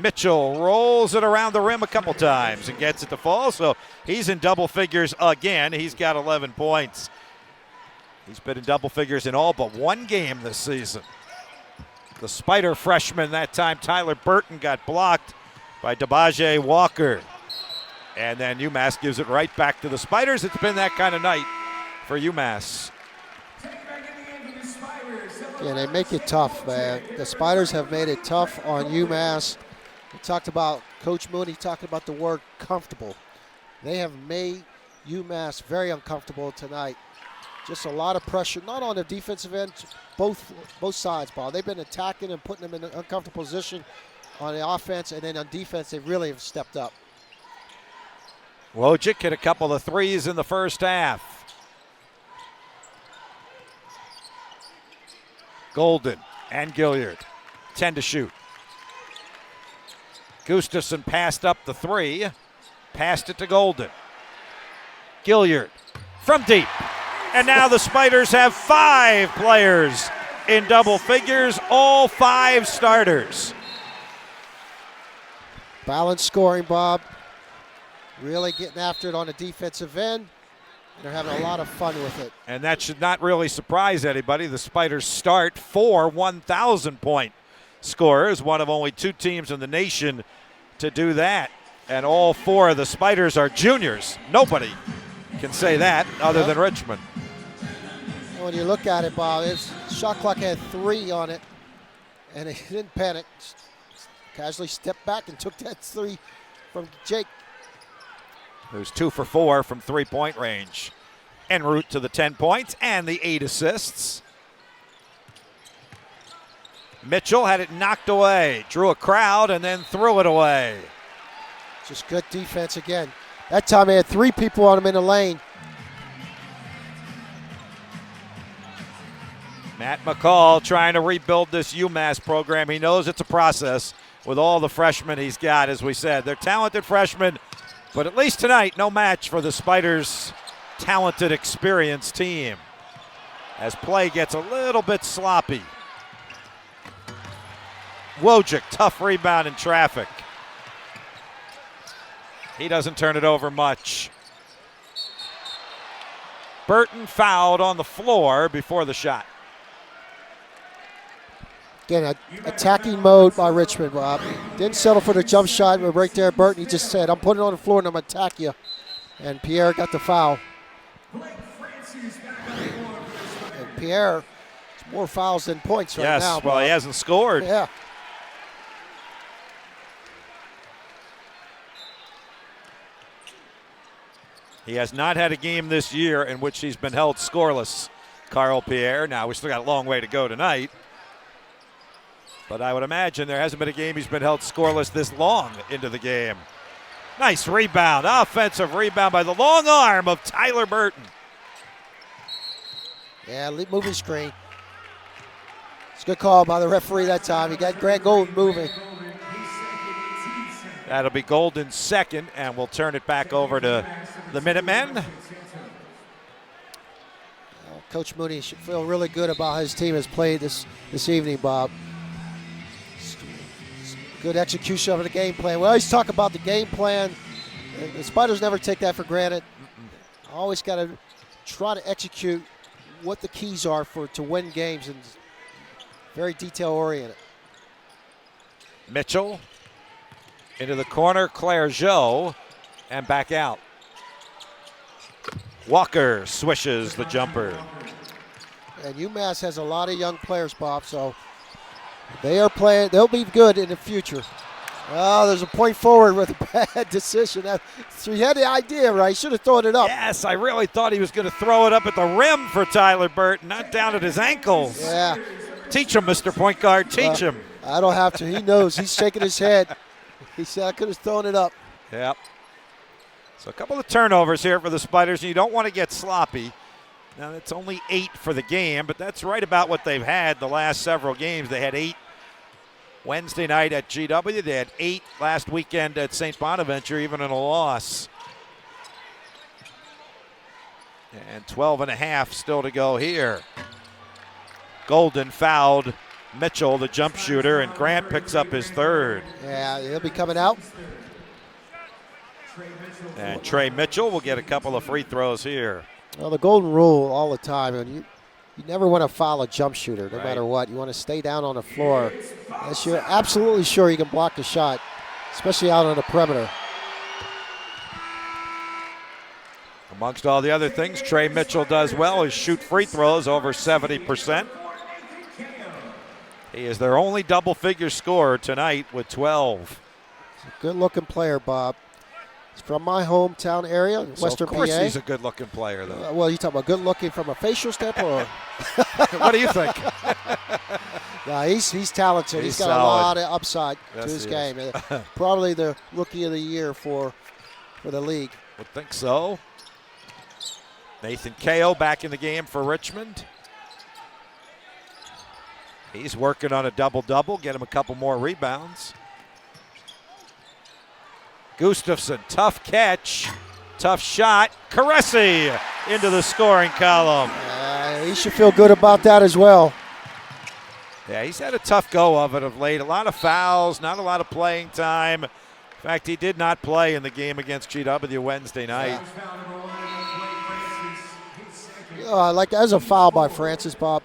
Mitchell rolls it around the rim a couple times and gets it to fall, so he's in double figures again. He's got 11 points. He's been in double figures in all but 1 game this season. The Spider freshman that time, Tyler Burton, got blocked by D'Abaje Walker. And then UMass gives it right back to the Spiders. It's been that kind of night for UMass. Yeah, they make it tough, man. The Spiders have made it tough on UMass. We talked about Coach Mooney talking about the word comfortable. They have made UMass very uncomfortable tonight. Just a lot of pressure, not on the defensive end, both sides, Bob. They've been attacking and putting them in an uncomfortable position on the offense, and then on defense, they really have stepped up. Wojcik hit a couple of threes in the first half. Golden and Gilliard, 10 to shoot. Gustafson passed up the 3, passed it to Golden. Gilliard from deep. And now the Spiders have 5 players in double figures, all 5 starters. Balanced scoring, Bob. Really getting after it on the defensive end. They're having a lot of fun with it. And that should not really surprise anybody. The Spiders start 4 1,000-point scorers, one of only 2 teams in the nation to do that. And all 4 of the Spiders are juniors. Nobody can say that other than Richmond. When you look at it, Bob, his shot clock had 3 on it, and he didn't panic. Just casually stepped back and took that 3 from Jake. Who's 2 for 4 from three-point range. En route to the 10 points and the 8 assists. Mitchell had it knocked away, drew a crowd, and then threw it away. Just good defense again. That time he had 3 people on him in the lane. Matt McCall trying to rebuild this UMass program. He knows it's a process with all the freshmen he's got, as we said. They're talented freshmen, but at least tonight, no match for the Spiders' talented, experienced team. As play gets a little bit sloppy. Wojcik, tough rebound in traffic. He doesn't turn it over much. Burton fouled on the floor before the shot. Again, attacking mode by Richmond, Bob. Didn't settle for the jump shot, but right there, Burton, he just said, I'm putting it on the floor and I'm going to attack you. And Pierre got the foul. And Pierre has more fouls than points right now. Yes, well, he hasn't scored. Yeah. He has not had a game this year in which he's been held scoreless, Carl Pierre. Now, we still got a long way to go tonight. But I would imagine there hasn't been a game he's been held scoreless this long into the game. Nice rebound, offensive rebound by the long arm of Tyler Burton. Yeah, moving screen. It's a good call by the referee that time. He got Grant Golden moving. That'll be Golden's second, and we'll turn it back over to the Minutemen. Well, Coach Mooney should feel really good about how his team has played this evening, Bob. Good execution of the game plan. We always talk about the game plan. The Spiders never take that for granted. Always got to try to execute what the keys are to win games, and very detail-oriented. Mitchell into the corner, Clairgeau, and back out. Walker swishes the jumper. And UMass has a lot of young players, Bob, so they are playing. They'll be good in the future. Oh, there's a point forward with a bad decision. So he had the idea, right? He should have thrown it up. Yes, I really thought he was going to throw it up at the rim for Tyler Burton, not down at his ankles. Yeah. Teach him, Mr. Point Guard, teach him. I don't have to. He knows. He's shaking his head. He said, I could have thrown it up. Yep. So a couple of turnovers here for the Spiders, and you don't want to get sloppy. Now, that's only 8 for the game, but that's right about what they've had the last several games. They had 8 Wednesday night at GW. They had 8 last weekend at St. Bonaventure, even in a loss. And 12 and a half still to go here. Golden fouled Mitchell, the jump shooter, and Grant picks up his third. Yeah, he'll be coming out. And Trey Mitchell will get a couple of free throws here. Well, the golden rule all the time, and you never want to foul a jump shooter, no matter what. You want to stay down on the floor unless you're absolutely sure you can block the shot, especially out on the perimeter. Amongst all the other things Trey Mitchell does well is shoot free throws over 70%. He is their only double-figure scorer tonight with 12. He's a good-looking player, Bob. He's from my hometown area, Western PA. Of course he's a good-looking player, though. Well, you talking about good-looking from a facial standpoint? What do you think? Yeah, he's talented. He's got solid. a lot of upside to Yes, his he game. Probably the rookie of the year for the league. Would think so. Nathan Kao back in the game for Richmond. He's working on a double-double, get him a couple more rebounds. Gustafson, tough catch, tough shot. Caressi into the scoring column. He should feel good about that as well. Yeah, he's had a tough go of it of late. A lot of fouls, not a lot of playing time. In fact, he did not play in the game against GW Wednesday night. Like that was a foul by Francis, Bob,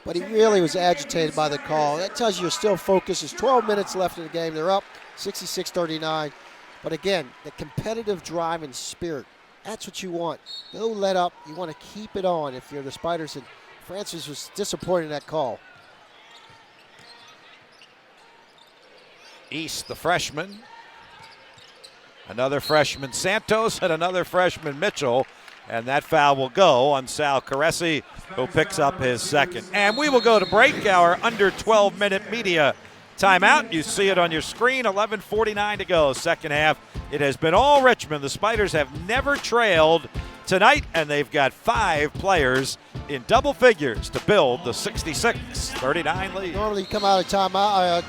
but he really was agitated by the call. That tells you you're still focused. There's 12 minutes left in the game. They're up 66-39. But again, the competitive drive and spirit, that's what you want. No let up. You want to keep it on if you're the Spiders. And Francis was disappointed in that call. East, the freshman. Another freshman, Santos, and another freshman, Mitchell. And that foul will go on Sal Caressi, who picks up his second. And we will go to break, our under 12-minute media timeout. You see it on your screen, 11:49 to go, second half. It has been all Richmond. The Spiders have never trailed tonight, and they've got 5 players in double figures to build the 66-39 lead. Normally you come out of timeout,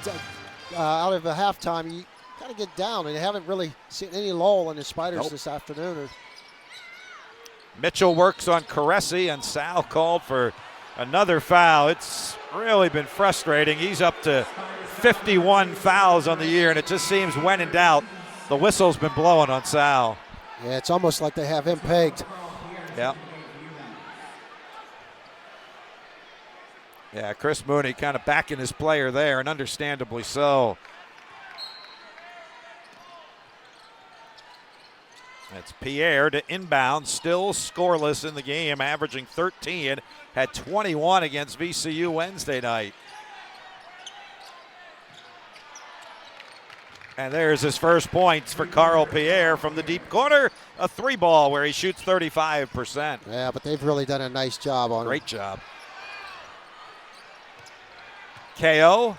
out of a halftime, you kind of get down, and they haven't really seen any lull in the Spiders this afternoon. Mitchell works on Caressi, and Sal called for another foul. It's really been frustrating. He's up to 51 fouls on the year, and it just seems when in doubt, the whistle's been blowing on Sal. Yeah, it's almost like they have him pegged. Yeah. Yeah, Chris Mooney kind of backing his player there, and understandably so. That's Pierre to inbound, still scoreless in the game, averaging 13, had 21 against VCU Wednesday night. And there's his first points for Carl Pierre from the deep corner, a 3-ball where he shoots 35%. Yeah, but they've really done a nice job on it. Great job. KO.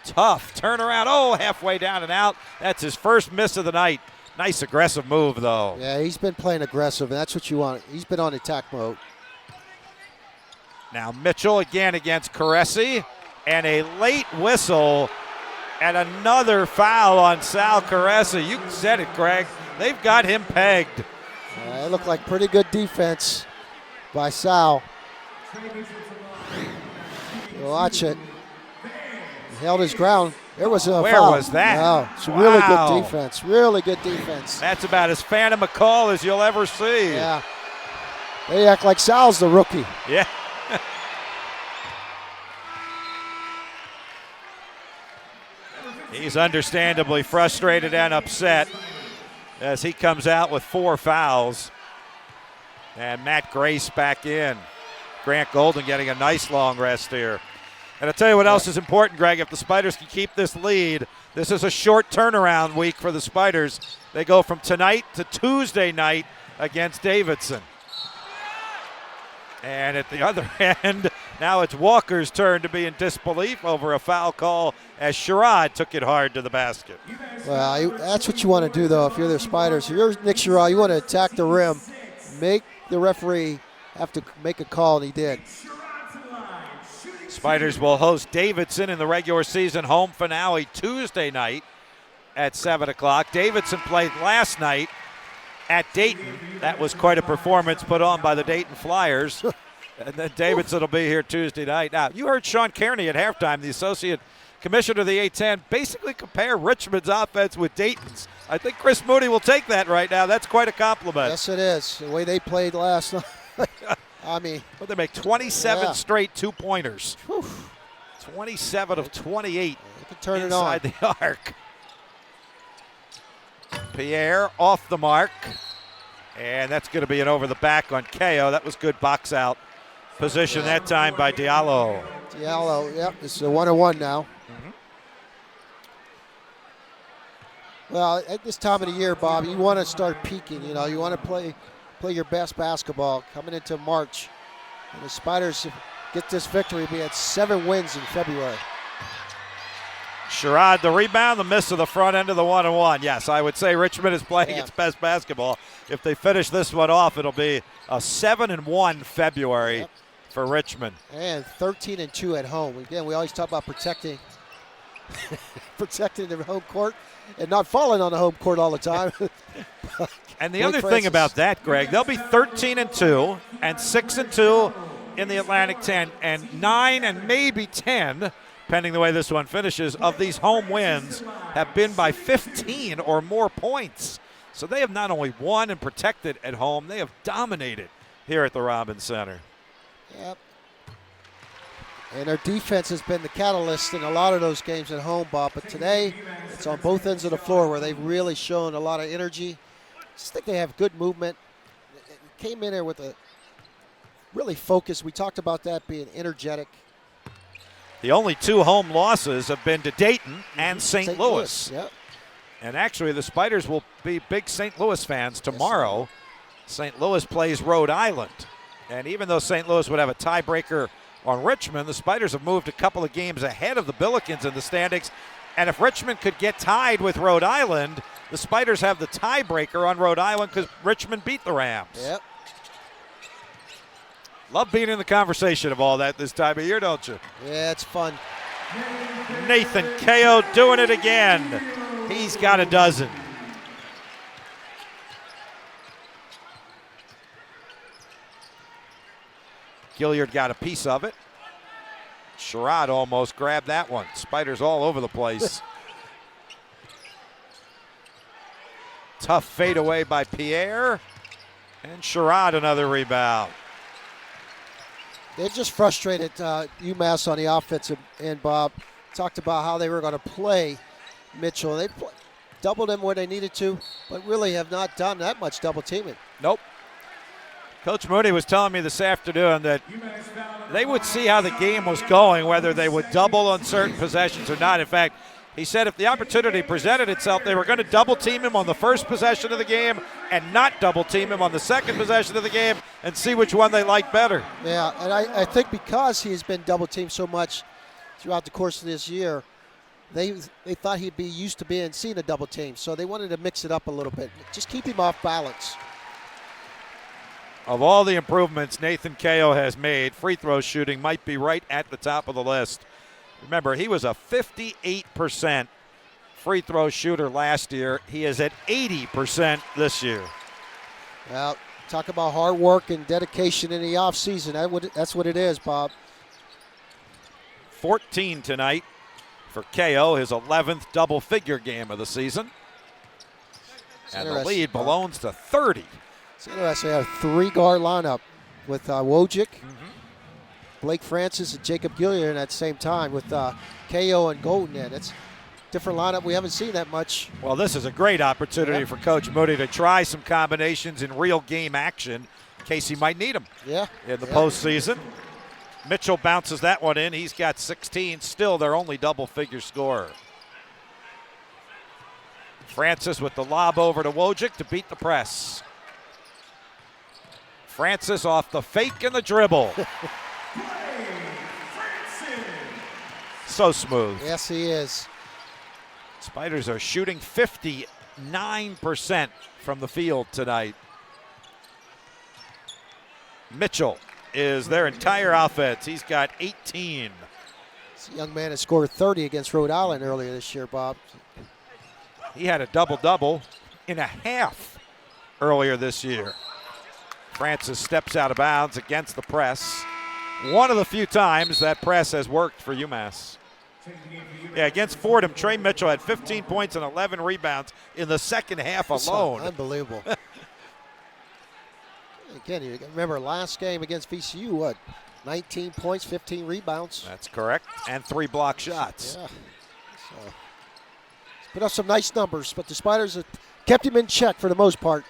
Tough turnaround. Oh, halfway down and out. That's his first miss of the night. Nice aggressive move, though. Yeah, he's been playing aggressive, and that's what you want. He's been on attack mode. Now Mitchell again against Caressi, and a late whistle And another foul on Sal Caressa. You said it, Greg. They've got him pegged. It looked like pretty good defense by Sal. You watch it. He held his ground. There was a foul. Where was that? No, it's really Wow. good defense. Really good defense. That's about as Phantom a call as you'll ever see. Yeah. They act like Sal's the rookie. Yeah. He's understandably frustrated and upset as he comes out with 4 fouls. And Matt Grace back in. Grant Golden getting a nice long rest here. And I'll tell you what else is important, Greg. If the Spiders can keep this lead, this is a short turnaround week for the Spiders. They go from tonight to Tuesday night against Davidson. And at the other end, now it's Walker's turn to be in disbelief over a foul call as Sherrod took it hard to the basket. Well, that's what you want to do, though, if you're the Spiders. If you're Nick Sherrod, you want to attack the rim, make the referee have to make a call, and he did. Spiders will host Davidson in the regular season home finale Tuesday night at 7 o'clock. Davidson played last night at Dayton. That was quite a performance put on by the Dayton Flyers. And then Davidson will be here Tuesday night. Now, you heard Sean Kearney at halftime, the associate commissioner of the A-10, basically compare Richmond's offense with Dayton's. I think Chris Mooney will take that right now. That's quite a compliment. Yes, it is. The way they played last night. I mean. But they make 27 straight two-pointers. 27 of 28 they can turn it on. inside the arc. Pierre off the mark. And that's going to be an over the back on KO. That was good box out position that time by Diallo. Diallo, yep, this is a 1-on-1 now. Well, at this time of the year, Bob, you want to start peaking. You know, you want to play your best basketball coming into March. And the Spiders get this victory. We had 7 wins in February. Sherrod, the rebound, the miss of the front end of the 1-on-1. Yes, I would say Richmond is playing its best basketball. If they finish this one off, it'll be a 7-1 February for Richmond. And 13-2 at home. Again, we always talk about protecting the home court and not falling on the home court all the time. And the other thing about that, Greg, they'll be 13-2 and 6-2 in the Atlantic 10, and 9 and maybe 10, depending the way this one finishes, of these home wins have been by 15 or more points. So they have not only won and protected at home, they have dominated here at the Robins Center. Yep. And their defense has been the catalyst in a lot of those games at home, Bob. But today, it's on both ends of the floor where they've really shown a lot of energy. I just think they have good movement. It came in there with a really focused. We talked about that being energetic. The only 2 home losses have been to Dayton and St. Louis. Yep. And actually, the Spiders will be big St. Louis fans tomorrow. St. Louis plays Rhode Island. And even though St. Louis would have a tiebreaker on Richmond, the Spiders have moved a couple of games ahead of the Billikens in the standings. And if Richmond could get tied with Rhode Island, the Spiders have the tiebreaker on Rhode Island because Richmond beat the Rams. Yep. Love being in the conversation of all that this time of year, don't you? Yeah, it's fun. Nathan KO doing it again. He's got a dozen. Gilliard got a piece of it. Sherrod almost grabbed that one. Spiders all over the place. Tough fadeaway by Pierre. And Sherrod another rebound. They've just frustrated UMass on the offensive end, Bob. Talked about how they were going to play Mitchell. They doubled him where they needed to, but really have not done that much double teaming. Nope. Coach Mooney was telling me this afternoon that they would see how the game was going, whether they would double on certain possessions or not. In fact, he said if the opportunity presented itself, they were going to double team him on the first possession of the game and not double team him on the second possession of the game and see which one they like better. Yeah, and I think because he has been double teamed so much throughout the course of this year, they thought he'd be used to being seen a double team. So they wanted to mix it up a little bit. Just keep him off balance. Of all the improvements Nathan KO has made, free throw shooting might be right at the top of the list. Remember, he was a 58% free throw shooter last year. He is at 80% this year. Well, talk about hard work and dedication in the offseason. That's what it is, Bob. 14 tonight for KO, his 11th double-figure game of the season. And the lead belongs to 30. It's interesting. I have a 3-guard lineup with Wojcik, Blake Francis, and Jacob Gilliard at the same time with KO and Golden in. It's a different lineup. We haven't seen that much. Well, this is a great opportunity for Coach Moody to try some combinations in real game action in case he might need them in the postseason. Mitchell bounces that one in. He's got 16. Still their only double-figure scorer. Francis with the lob over to Wojcik to beat the press. Francis off the fake and the dribble. So smooth. Yes, he is. Spiders are shooting 59% from the field tonight. Mitchell is their entire offense. He's got 18. This young man has scored 30 against Rhode Island earlier this year, Bob. He had a double-double in a half earlier this year. Francis steps out of bounds against the press. One of the few times that press has worked for UMass. Yeah, against Fordham, Trey Mitchell had 15 points and 11 rebounds in the second half alone. Unbelievable. Again, you remember last game against VCU, what? 19 points, 15 rebounds. That's correct, and 3 block shots. Yeah. So, he's put up some nice numbers, but the Spiders have kept him in check for the most part.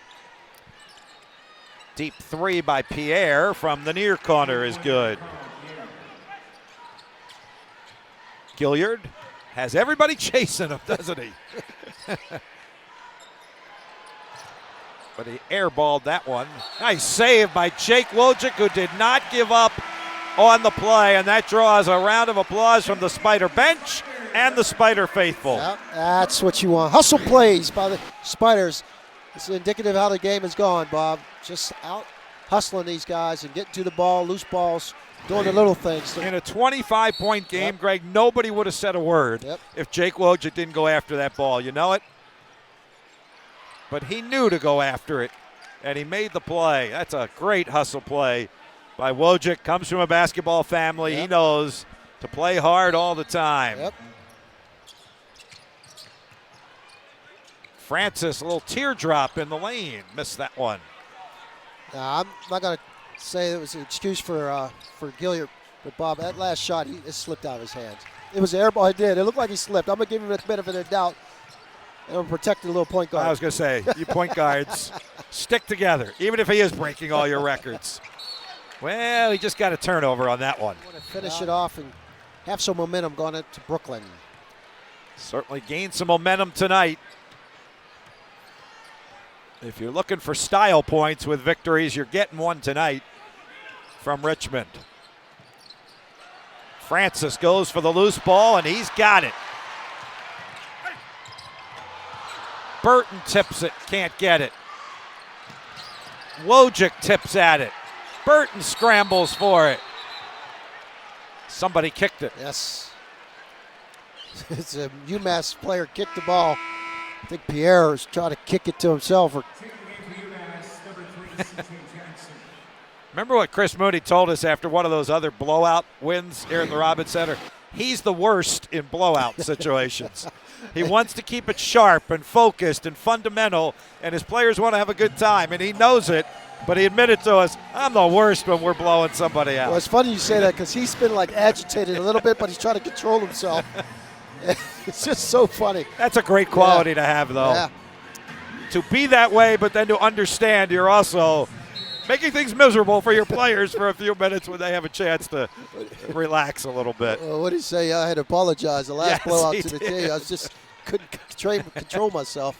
Deep 3 by Pierre from the near corner is good. Gilliard has everybody chasing him, doesn't he? But he airballed that one. Nice save by Jake Wojcik, who did not give up on the play, and that draws a round of applause from the Spider bench and the Spider faithful. Yep, that's what you want. Hustle plays by the Spiders. This is indicative of how the game has gone, Bob. Just out hustling these guys and getting to the ball, loose balls, doing the little things. In a 25-point game, Greg, nobody would have said a word if Jake Wojcik didn't go after that ball. You know it? But he knew to go after it, and he made the play. That's a great hustle play by Wojcik. Comes from a basketball family. He knows to play hard all the time. Francis, a little teardrop in the lane. Missed that one. I'm not going to say it was an excuse for Gilliard, but Bob, that last shot, it slipped out of his hands. It was an air ball. It did. It looked like he slipped. I'm going to give him the benefit of the doubt. And protect the little point guard. I was going to say, you point guards, stick together, even if he is breaking all your records. Well, he just got a turnover on that one. Want to finish it off and have some momentum going into Brooklyn. Certainly gained some momentum tonight. If you're looking for style points with victories, you're getting one tonight from Richmond. Francis goes for the loose ball, and he's got it. Burton tips it, can't get it. Wojcik tips at it. Burton scrambles for it. Somebody kicked it. Yes. It's a UMass player kicked the ball. I think Pierre is trying to kick it to himself. Remember what Chris Mooney told us after one of those other blowout wins here in the Robins Center? He's the worst in blowout situations. He wants to keep it sharp and focused and fundamental, and his players want to have a good time, and he knows it, but he admitted to us, I'm the worst when we're blowing somebody out. Well, it's funny you say that because he's been like agitated a little bit, but he's trying to control himself. It's just so funny. That's a great quality to have, though. Yeah. To be that way, but then to understand you're also making things miserable for your players for a few minutes when they have a chance to relax a little bit. Well, what did he say? I had to apologize. The last blowout to the team. I was just couldn't control myself.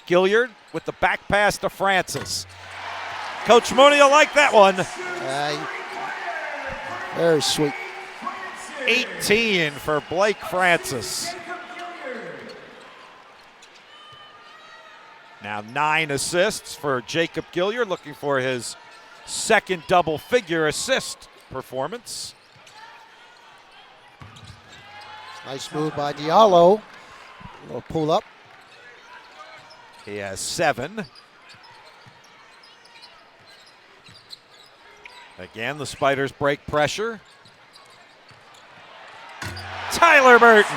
Gilliard with the back pass to Francis. Coach Mooney will like that one. Very sweet. 18 for Blake Francis. Now 9 assists for Jacob Gilliard, looking for his second double-figure assist performance. Nice move by Diallo. A little pull up. He has 7. Again, the Spiders break pressure. Tyler Burton.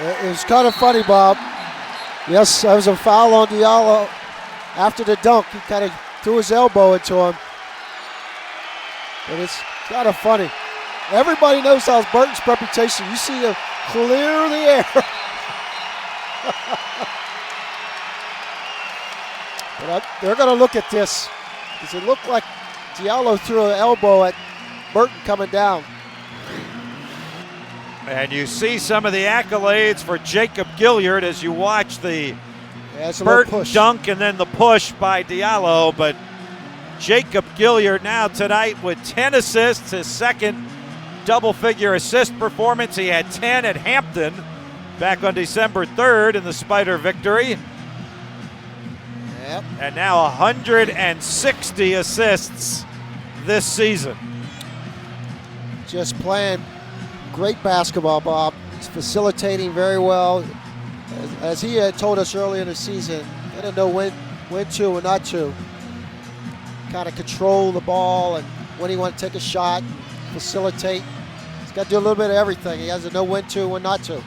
It was kind of funny, Bob. Yes, there was a foul on Diallo after the dunk. He kind of threw his elbow into him. But it's kind of funny. Everybody knows how Burton's reputation. You see him clear the air. But they're going to look at this because it looked like Diallo threw an elbow at Burton coming down. And you see some of the accolades for Jacob Gilliard as you watch the Yeah, Burton dunk and then the push by Diallo. But Jacob Gilliard now tonight with 10 assists, his second double-figure assist performance. He had 10 at Hampton back on December 3rd in the Spider victory. Yep. And now 160 assists this season. Just playing great basketball, Bob. He's facilitating very well. As he had told us earlier in the season, I didn't know when to or not to. Kind of control the ball and when he want to take a shot, facilitate. He's got to do a little bit of everything. He has to know when to, when not to.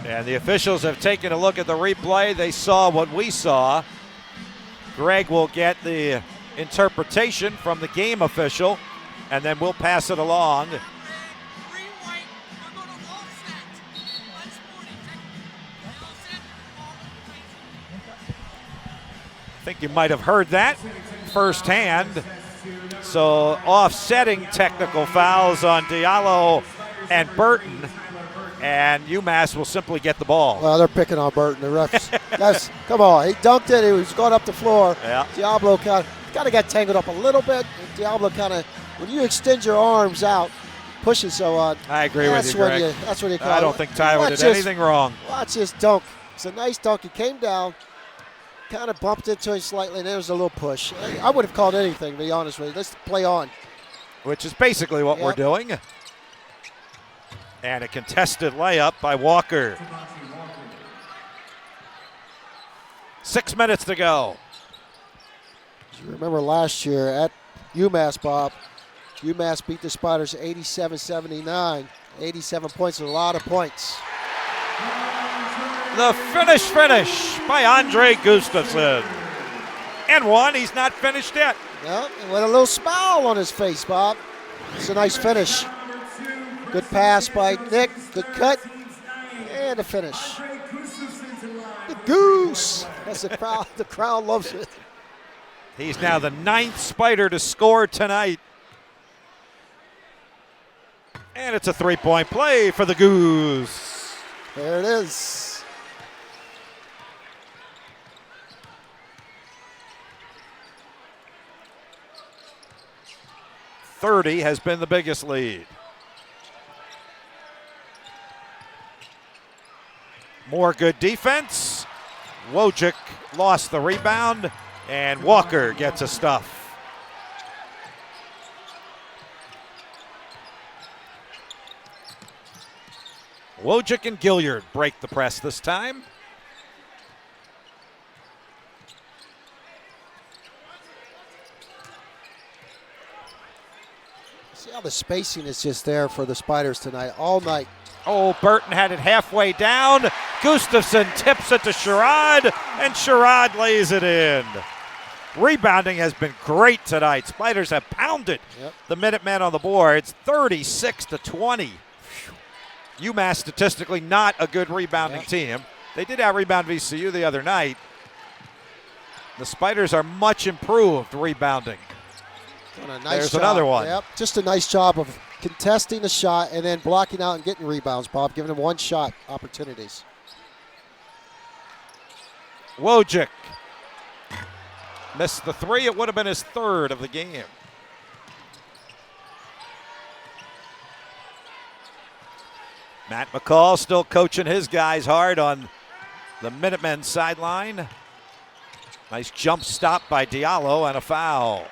And the officials have taken a look at the replay. They saw what we saw. Greg will get the interpretation from the game official, and then we'll pass it along. I think you might have heard that firsthand. So offsetting technical fouls on Diallo and Burton, and UMass will simply get the ball. Well, they're picking on Burton. The refs. Come on. He dunked it. He was going up the floor. Yeah. Diablo kind of got tangled up a little bit. Diablo kind of, when you extend your arms out, push and so on. I agree with you, Greg. That's what you call it. I don't think Tyler did anything wrong. Watch this dunk. It's a nice dunk. He came down, kind of bumped into him slightly, and there was a little push. I would have called anything, to be honest with you. Let's play on. Which is basically what we're doing. And a contested layup by Walker. 6 minutes to go. You remember last year at UMass, Bob, UMass beat the Spiders 87-79. 87 points, a lot of points. The finish by Andre Gustafson. And one, he's not finished yet. Well, and with a little smile on his face, Bob. It's a nice finish. Good pass by Nick, good cut, and a finish. The Goose. That's the crowd. The crowd loves it. He's now the 9th Spider to score tonight. And it's a three-point play for the Goose. There it is. .30 has been the biggest lead. More good defense. Wojcik lost the rebound, and Walker gets a stuff. Wojcik and Gilliard break the press this time. See how the spacing is just there for the Spiders tonight, all night. Oh, Burton had it halfway down. Gustafson tips it to Sherrod, and Sherrod lays it in. Rebounding has been great tonight. Spiders have pounded the Minutemen on the boards, 36-20. UMass statistically not a good rebounding team. They did out-rebound VCU the other night. The Spiders are much improved rebounding. There's another one. Yep, just a nice job of contesting the shot and then blocking out and getting rebounds, Bob, giving them one shot opportunities. Wojcik missed the three. It would have been his third of the game. Matt McCall still coaching his guys hard on the Minutemen sideline. Nice jump stop by Diallo and a foul.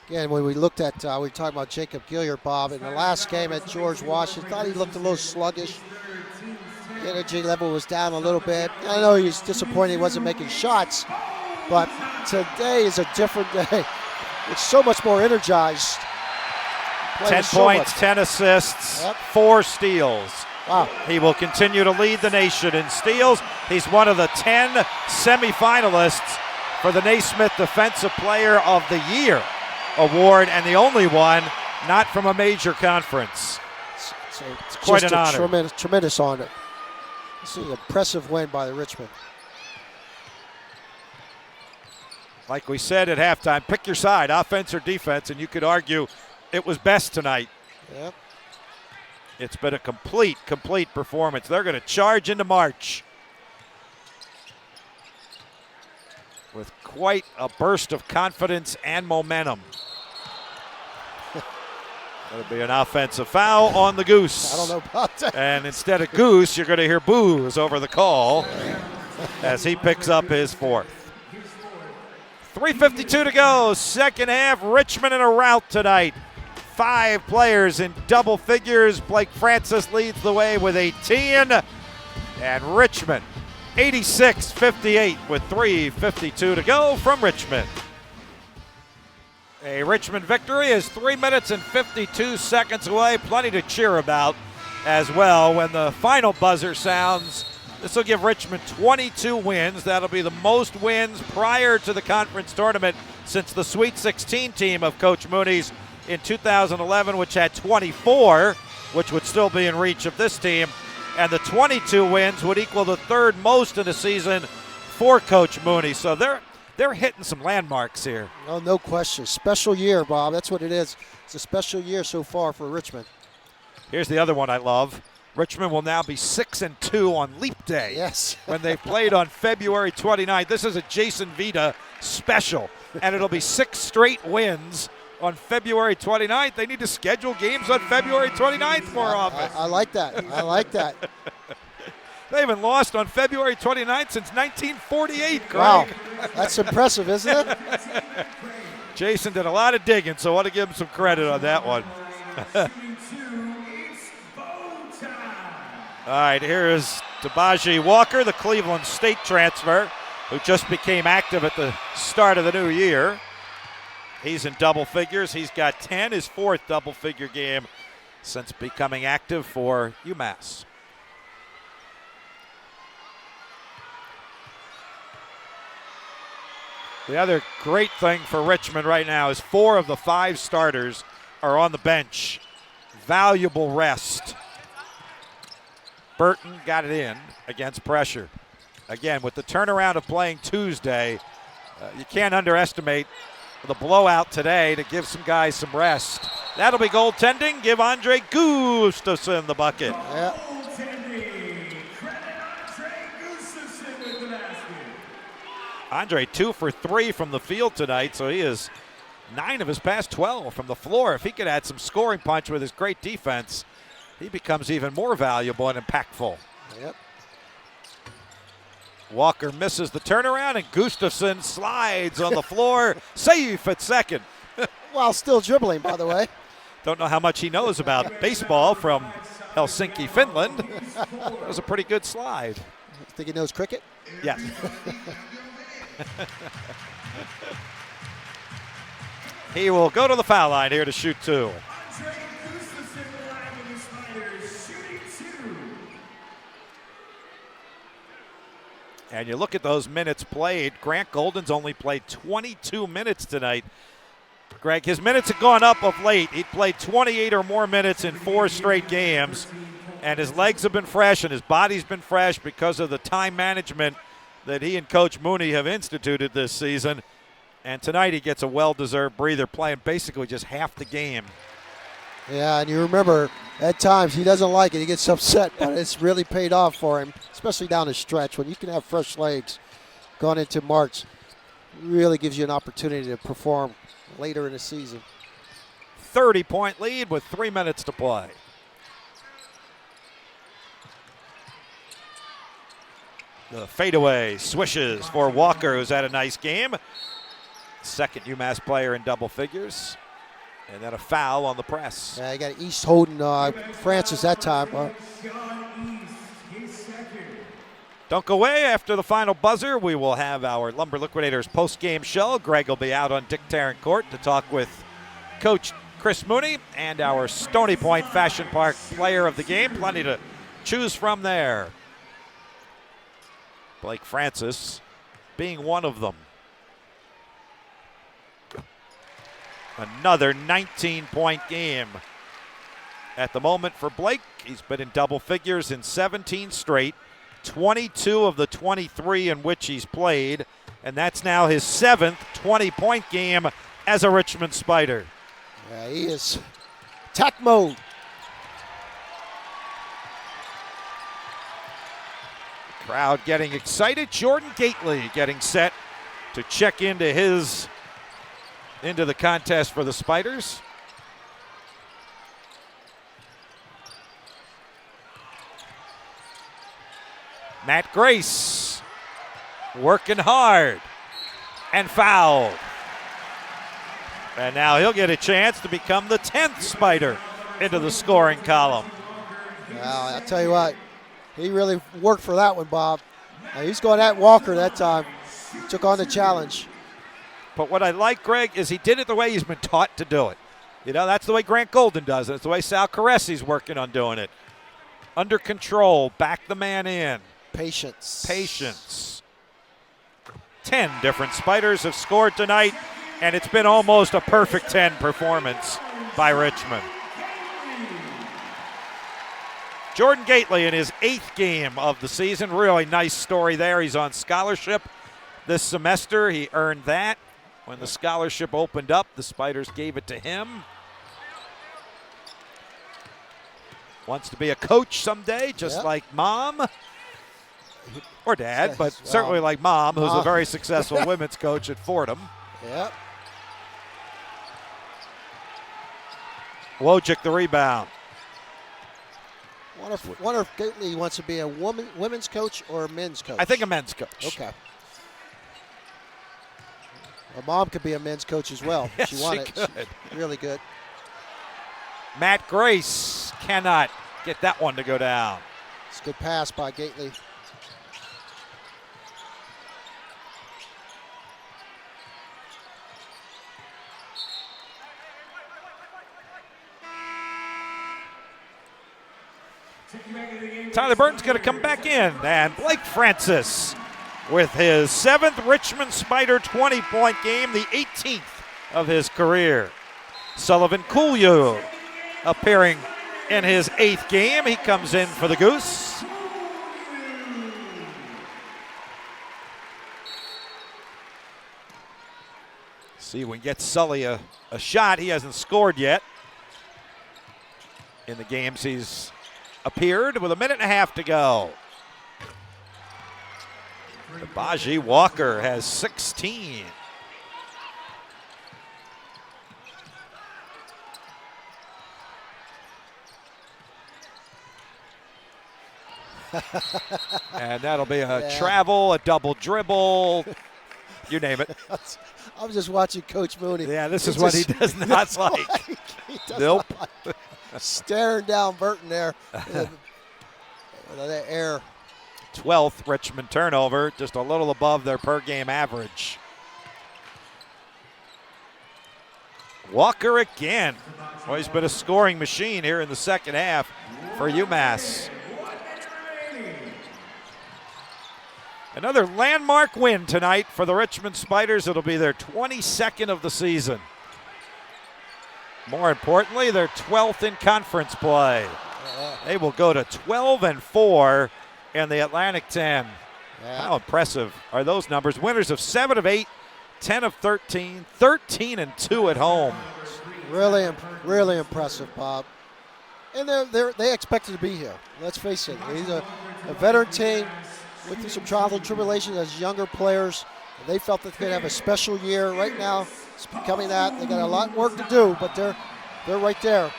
Again, when we looked at, we were talking about Jacob Gilliard, Bob, in the last game at George Washington, thought he looked a little sluggish. The energy level was down a little bit. I know he's disappointed he wasn't making shots, but today is a different day. It's so much more energized. 10 points, 10 assists, 4 steals. Wow. He will continue to lead the nation in steals. He's one of the 10 semifinalists for the Naismith Defensive Player of the Year award, and the only one not from a major conference. It's quite just an a honor. tremendous honor. This is an impressive win by the Richmond. Like we said at halftime, pick your side, offense or defense, and you could argue it was best tonight. Yep. It's been a complete performance. They're going to charge into March with quite a burst of confidence and momentum. That'll be an offensive foul on the Goose. I don't know about that. And instead of Goose, you're going to hear boos over the call as he picks up his 4th. 3:52 to go, second half. Richmond in a rout tonight. 5 players in double figures. Blake Francis leads the way with 18. And Richmond 86-58 with 3:52 to go from Richmond. A Richmond victory is 3 minutes and 52 seconds away. Plenty to cheer about as well when the final buzzer sounds. This will give Richmond 22 wins. That'll be the most wins prior to the conference tournament since the Sweet 16 team of Coach Mooney's in 2011, which had 24, which would still be in reach of this team. And the 22 wins would equal the 3rd most in a season for Coach Mooney. So they're hitting some landmarks here. Oh, no question. Special year, Bob. That's what it is. It's a special year so far for Richmond. Here's the other one I love. Richmond will now be 6-2 on Leap Day. Yes. When they played on February 29th. This is a Jason Vita special, and it'll be 6 straight wins on February 29th. They need to schedule games on February 29th more often. I like that. I like that. They haven't lost on February 29th since 1948, Craig. Wow. That's impressive, isn't it? Jason did a lot of digging, so I want to give him some credit on that one. All right, here is Tabaji Walker, the Cleveland State transfer, who just became active at the start of the new year. He's in double figures. He's got 10, his 4th double-figure game since becoming active for UMass. The other great thing for Richmond right now is 4 of the 5 starters are on the bench. Valuable rest. Burton got it in against pressure. Again, with the turnaround of playing Tuesday, you can't underestimate the blowout today to give some guys some rest. That'll be goaltending. Give Andre Gustafson the bucket. Yeah. Andre 2 for 3 from the field tonight, so he is 9 of his past 12 from the floor. If he could add some scoring punch with his great defense, he becomes even more valuable and impactful. Yep. Walker misses the turnaround, and Gustafson slides on the floor, safe at second. While still dribbling, by the way. Don't know how much he knows about baseball from Helsinki, Finland. That was a pretty good slide. Think he knows cricket? Yes. He will go to the foul line here to shoot 2. And you look at those minutes played. Grant Golden's only played 22 minutes tonight. Greg, his minutes have gone up of late. He played 28 or more minutes in 4 straight games, and his legs have been fresh and his body's been fresh because of the time management that he and Coach Mooney have instituted this season. And tonight he gets a well-deserved breather, playing basically just half the game. Yeah, and you remember, at times he doesn't like it. He gets upset, but it's really paid off for him, especially down the stretch. When you can have fresh legs going into March, it really gives you an opportunity to perform later in the season. 30-point lead with 3 minutes to play. The fadeaway swishes for Walker, who's had a nice game. Second UMass player in double figures. And then a foul on the press. Yeah, you got East holding Francis that time. Don't go away. After the final buzzer, we will have our Lumber Liquidators post-game show. Greg will be out on Dick Tarrant Court to talk with Coach Chris Mooney and our Stony Point Fashion Park player of the game. Plenty to choose from there. Blake Francis being one of them. Another 19-point game at the moment for Blake. He's been in double figures in 17 straight, 22 of the 23 in which he's played, and that's now his 7th 20-point game as a Richmond Spider. Yeah, he is attack mode. Crowd getting excited. Jordan Gately getting set to check into the contest for the Spiders. Matt Grace working hard and fouled. And now he'll get a chance to become the 10th Spider into the scoring column. Well, I'll tell you what, he really worked for that one, Bob. He's going at Walker that time. Took on the challenge. But what I like, Greg, is he did it the way he's been taught to do it. You know, that's the way Grant Golden does it. It's the way Sal Caressi's working on doing it. Under control, back the man in. Patience. Patience. 10 different Spiders have scored tonight, and it's been almost a perfect 10 performance by Richmond. Jordan Gately in his 8th game of the season. Really nice story there. He's on scholarship this semester. He earned that. When the scholarship opened up, the Spiders gave it to him. Wants to be a coach someday, just like Mom. Or Dad, but certainly like Mom, who's a very successful women's coach at Fordham. Yep. Wojcik the rebound. Wonder if Gately wants to be a women's coach or a men's coach. I think a men's coach. Okay. Her mom could be a men's coach as well. Yes, she wanted. she could. She's really good. Matt Grace cannot get that one to go down. It's a good pass by Gately. Tyler Burton's going to come back in, and Blake Francis with his 7th Richmond Spider 20-point game, the 18th of his career. Sullivan Coolio appearing in his 8th game. He comes in for the Goose. See if we can get Sully a shot. He hasn't scored yet in the games he's appeared with a minute and a half to go. Baji Walker has 16. And that'll be a travel, a double dribble, you name it. I was just watching Coach Mooney. Yeah, this is what he does not like. He does Nope. not like. Staring down Burton there. With that air. 12th Richmond turnover, just a little above their per game average. Walker again. Well, he's been a scoring machine here in the second half for UMass. Another landmark win tonight for the Richmond Spiders. It'll be their 22nd of the season. More importantly, they're 12th in conference play. They will go to 12-4 in the Atlantic 10. Yeah. How impressive are those numbers? Winners of 7 of 8, 10 of 13, 13-2 at home. Really impressive, Bob. And they expected to be here. Let's face it. He's a veteran team. Went through some trials and tribulations as younger players. And they felt that they could have a special year. Right now, it's becoming that. They got a lot of work to do, but they're right there.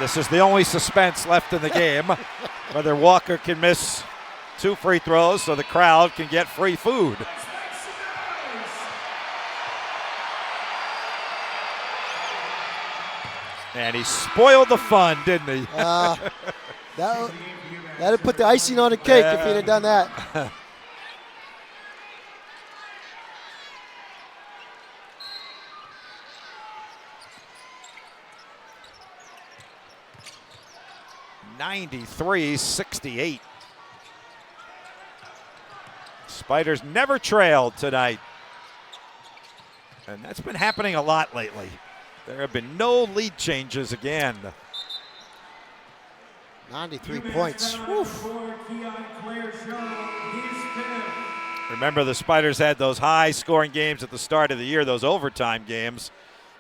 This is the only suspense left in the game, whether Walker can miss 2 free throws so the crowd can get free food. And he spoiled the fun, didn't he? That'd put the icing on the cake if he'd have done that. (93-68). Spiders never trailed tonight. And that's been happening a lot lately. There have been no lead changes again. 93 points. Woof. Remember, the Spiders had those high-scoring games at the start of the year, those overtime games.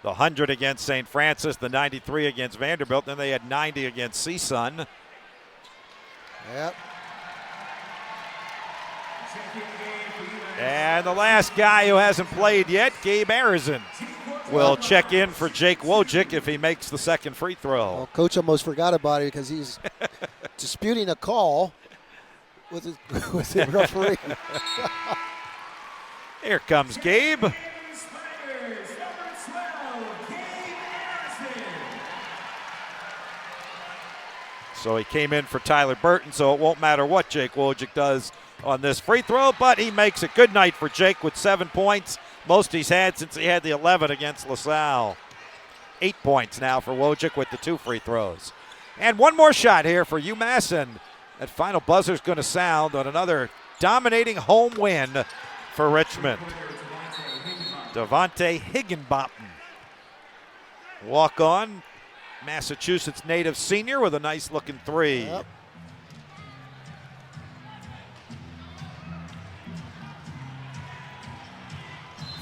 The 100 against St. Francis, the 93 against Vanderbilt, then they had 90 against CSUN. Yep. And the last guy who hasn't played yet, Gabe Arizin, will check in for Jake Wojcik if he makes the second free throw. Well, Coach almost forgot about it because he's disputing a call with the referee. Here comes Gabe. So he came in for Tyler Burton, so it won't matter what Jake Wojcik does on this free throw, but he makes it. Good night for Jake with 7 points. Most he's had since he had the 11 against LaSalle. 8 points now for Wojcik with the 2 free throws. And one more shot here for UMass, and that final buzzer's going to sound on another dominating home win for Richmond. Devontae Higginbotham. Walk on. Massachusetts native senior with a nice looking 3. Yep.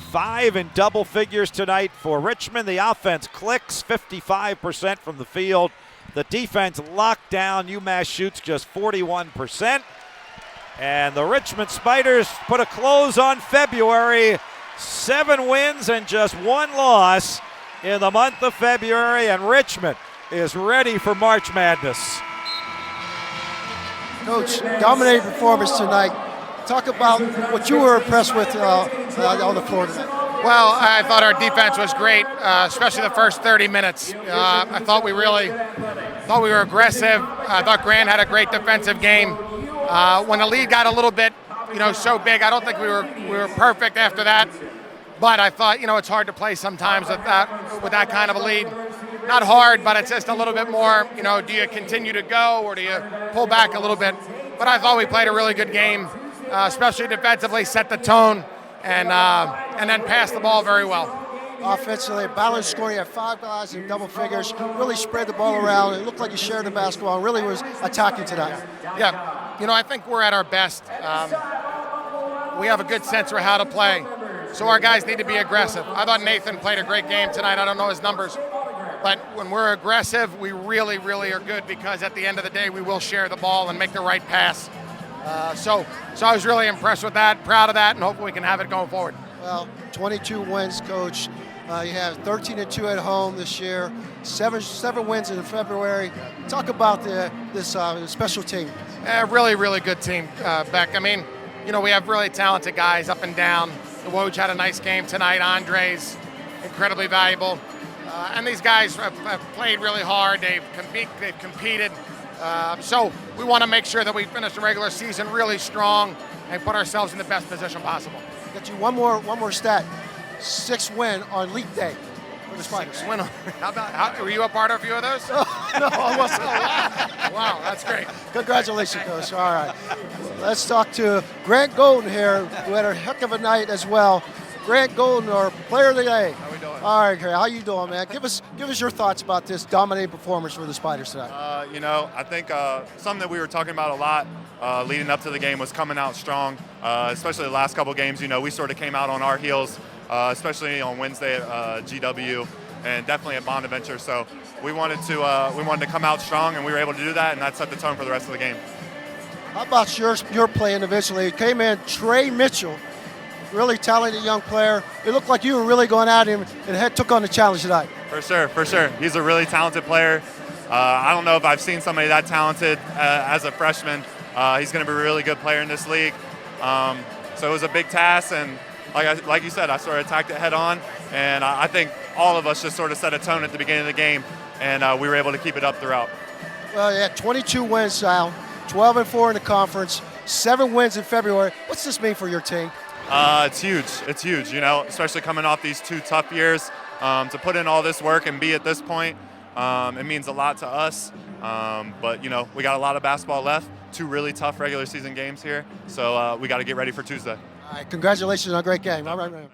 Five in double figures tonight for Richmond. The offense clicks 55% from the field. The defense locked down. UMass shoots just 41%. And the Richmond Spiders put a close on February. 7 wins and just 1 loss in the month of February, and Richmond is ready for March Madness. Coach, dominating performance tonight. Talk about what you were impressed with on the floor tonight. Well, I thought our defense was great, especially the first 30 minutes. I thought we were aggressive. I thought Grant had a great defensive game. When the lead got a little bit, so big, I don't think we were perfect after that. But I thought, it's hard to play sometimes with that kind of a lead. Not hard, but it's just a little bit more, do you continue to go or do you pull back a little bit? But I thought we played a really good game, especially defensively, set the tone, and then passed the ball very well. Offensively, balanced scoring. You had 5 guys in double figures, really spread the ball around. It looked like you shared the basketball and really was attacking tonight. Yeah, I think we're at our best. We have a good sense for how to play. So our guys need to be aggressive. I thought Nathan played a great game tonight. I don't know his numbers. But when we're aggressive, we really, really are good because at the end of the day, we will share the ball and make the right pass. So I was really impressed with that, proud of that, and hopefully we can have it going forward. Well, 22 wins, Coach. You have 13-2 at home this year, 7 wins in February. Talk about this special team. Really, really good team, Beck. I mean, we have really talented guys up and down. Woj had a nice game tonight. Andre's incredibly valuable. And these guys have played really hard. They've competed. So we want to make sure that we finish the regular season really strong and put ourselves in the best position possible. Got you one more stat. 6 win on leap day for the Spiders. 6 win. Were you a part of a few of those? No, I wasn't. Wow, that's great. Congratulations, Coach. All right. Let's talk to Grant Golden here, who had a heck of a night as well. Grant Golden, our player of the day. How we doing? All right, Grant, how you doing, man? Give us your thoughts about this dominating performance for the Spiders tonight. I think something that we were talking about a lot leading up to the game was coming out strong, especially the last couple games. We sort of came out on our heels, especially on Wednesday at GW and definitely at Bonaventure. So we wanted to come out strong, and we were able to do that, and that set the tone for the rest of the game. How about your play individually? It came in Trey Mitchell, really talented young player. It looked like you were really going at him and took on the challenge tonight. For sure. He's a really talented player. I don't know if I've seen somebody that talented as a freshman. He's going to be a really good player in this league. So it was a big task, and like you said, I sort of attacked it head on, and I think all of us just sort of set a tone at the beginning of the game, and we were able to keep it up throughout. Well, yeah, 22 wins, Sal. 12-4 in the conference, 7 wins in February. What's this mean for your team? It's huge. It's huge, you know, especially coming off these 2 tough years. To put in all this work and be at this point, it means a lot to us. But, you know, we got a lot of basketball left, 2 really tough regular season games here. So we got to get ready for Tuesday. All right, congratulations on a great game. All right, man.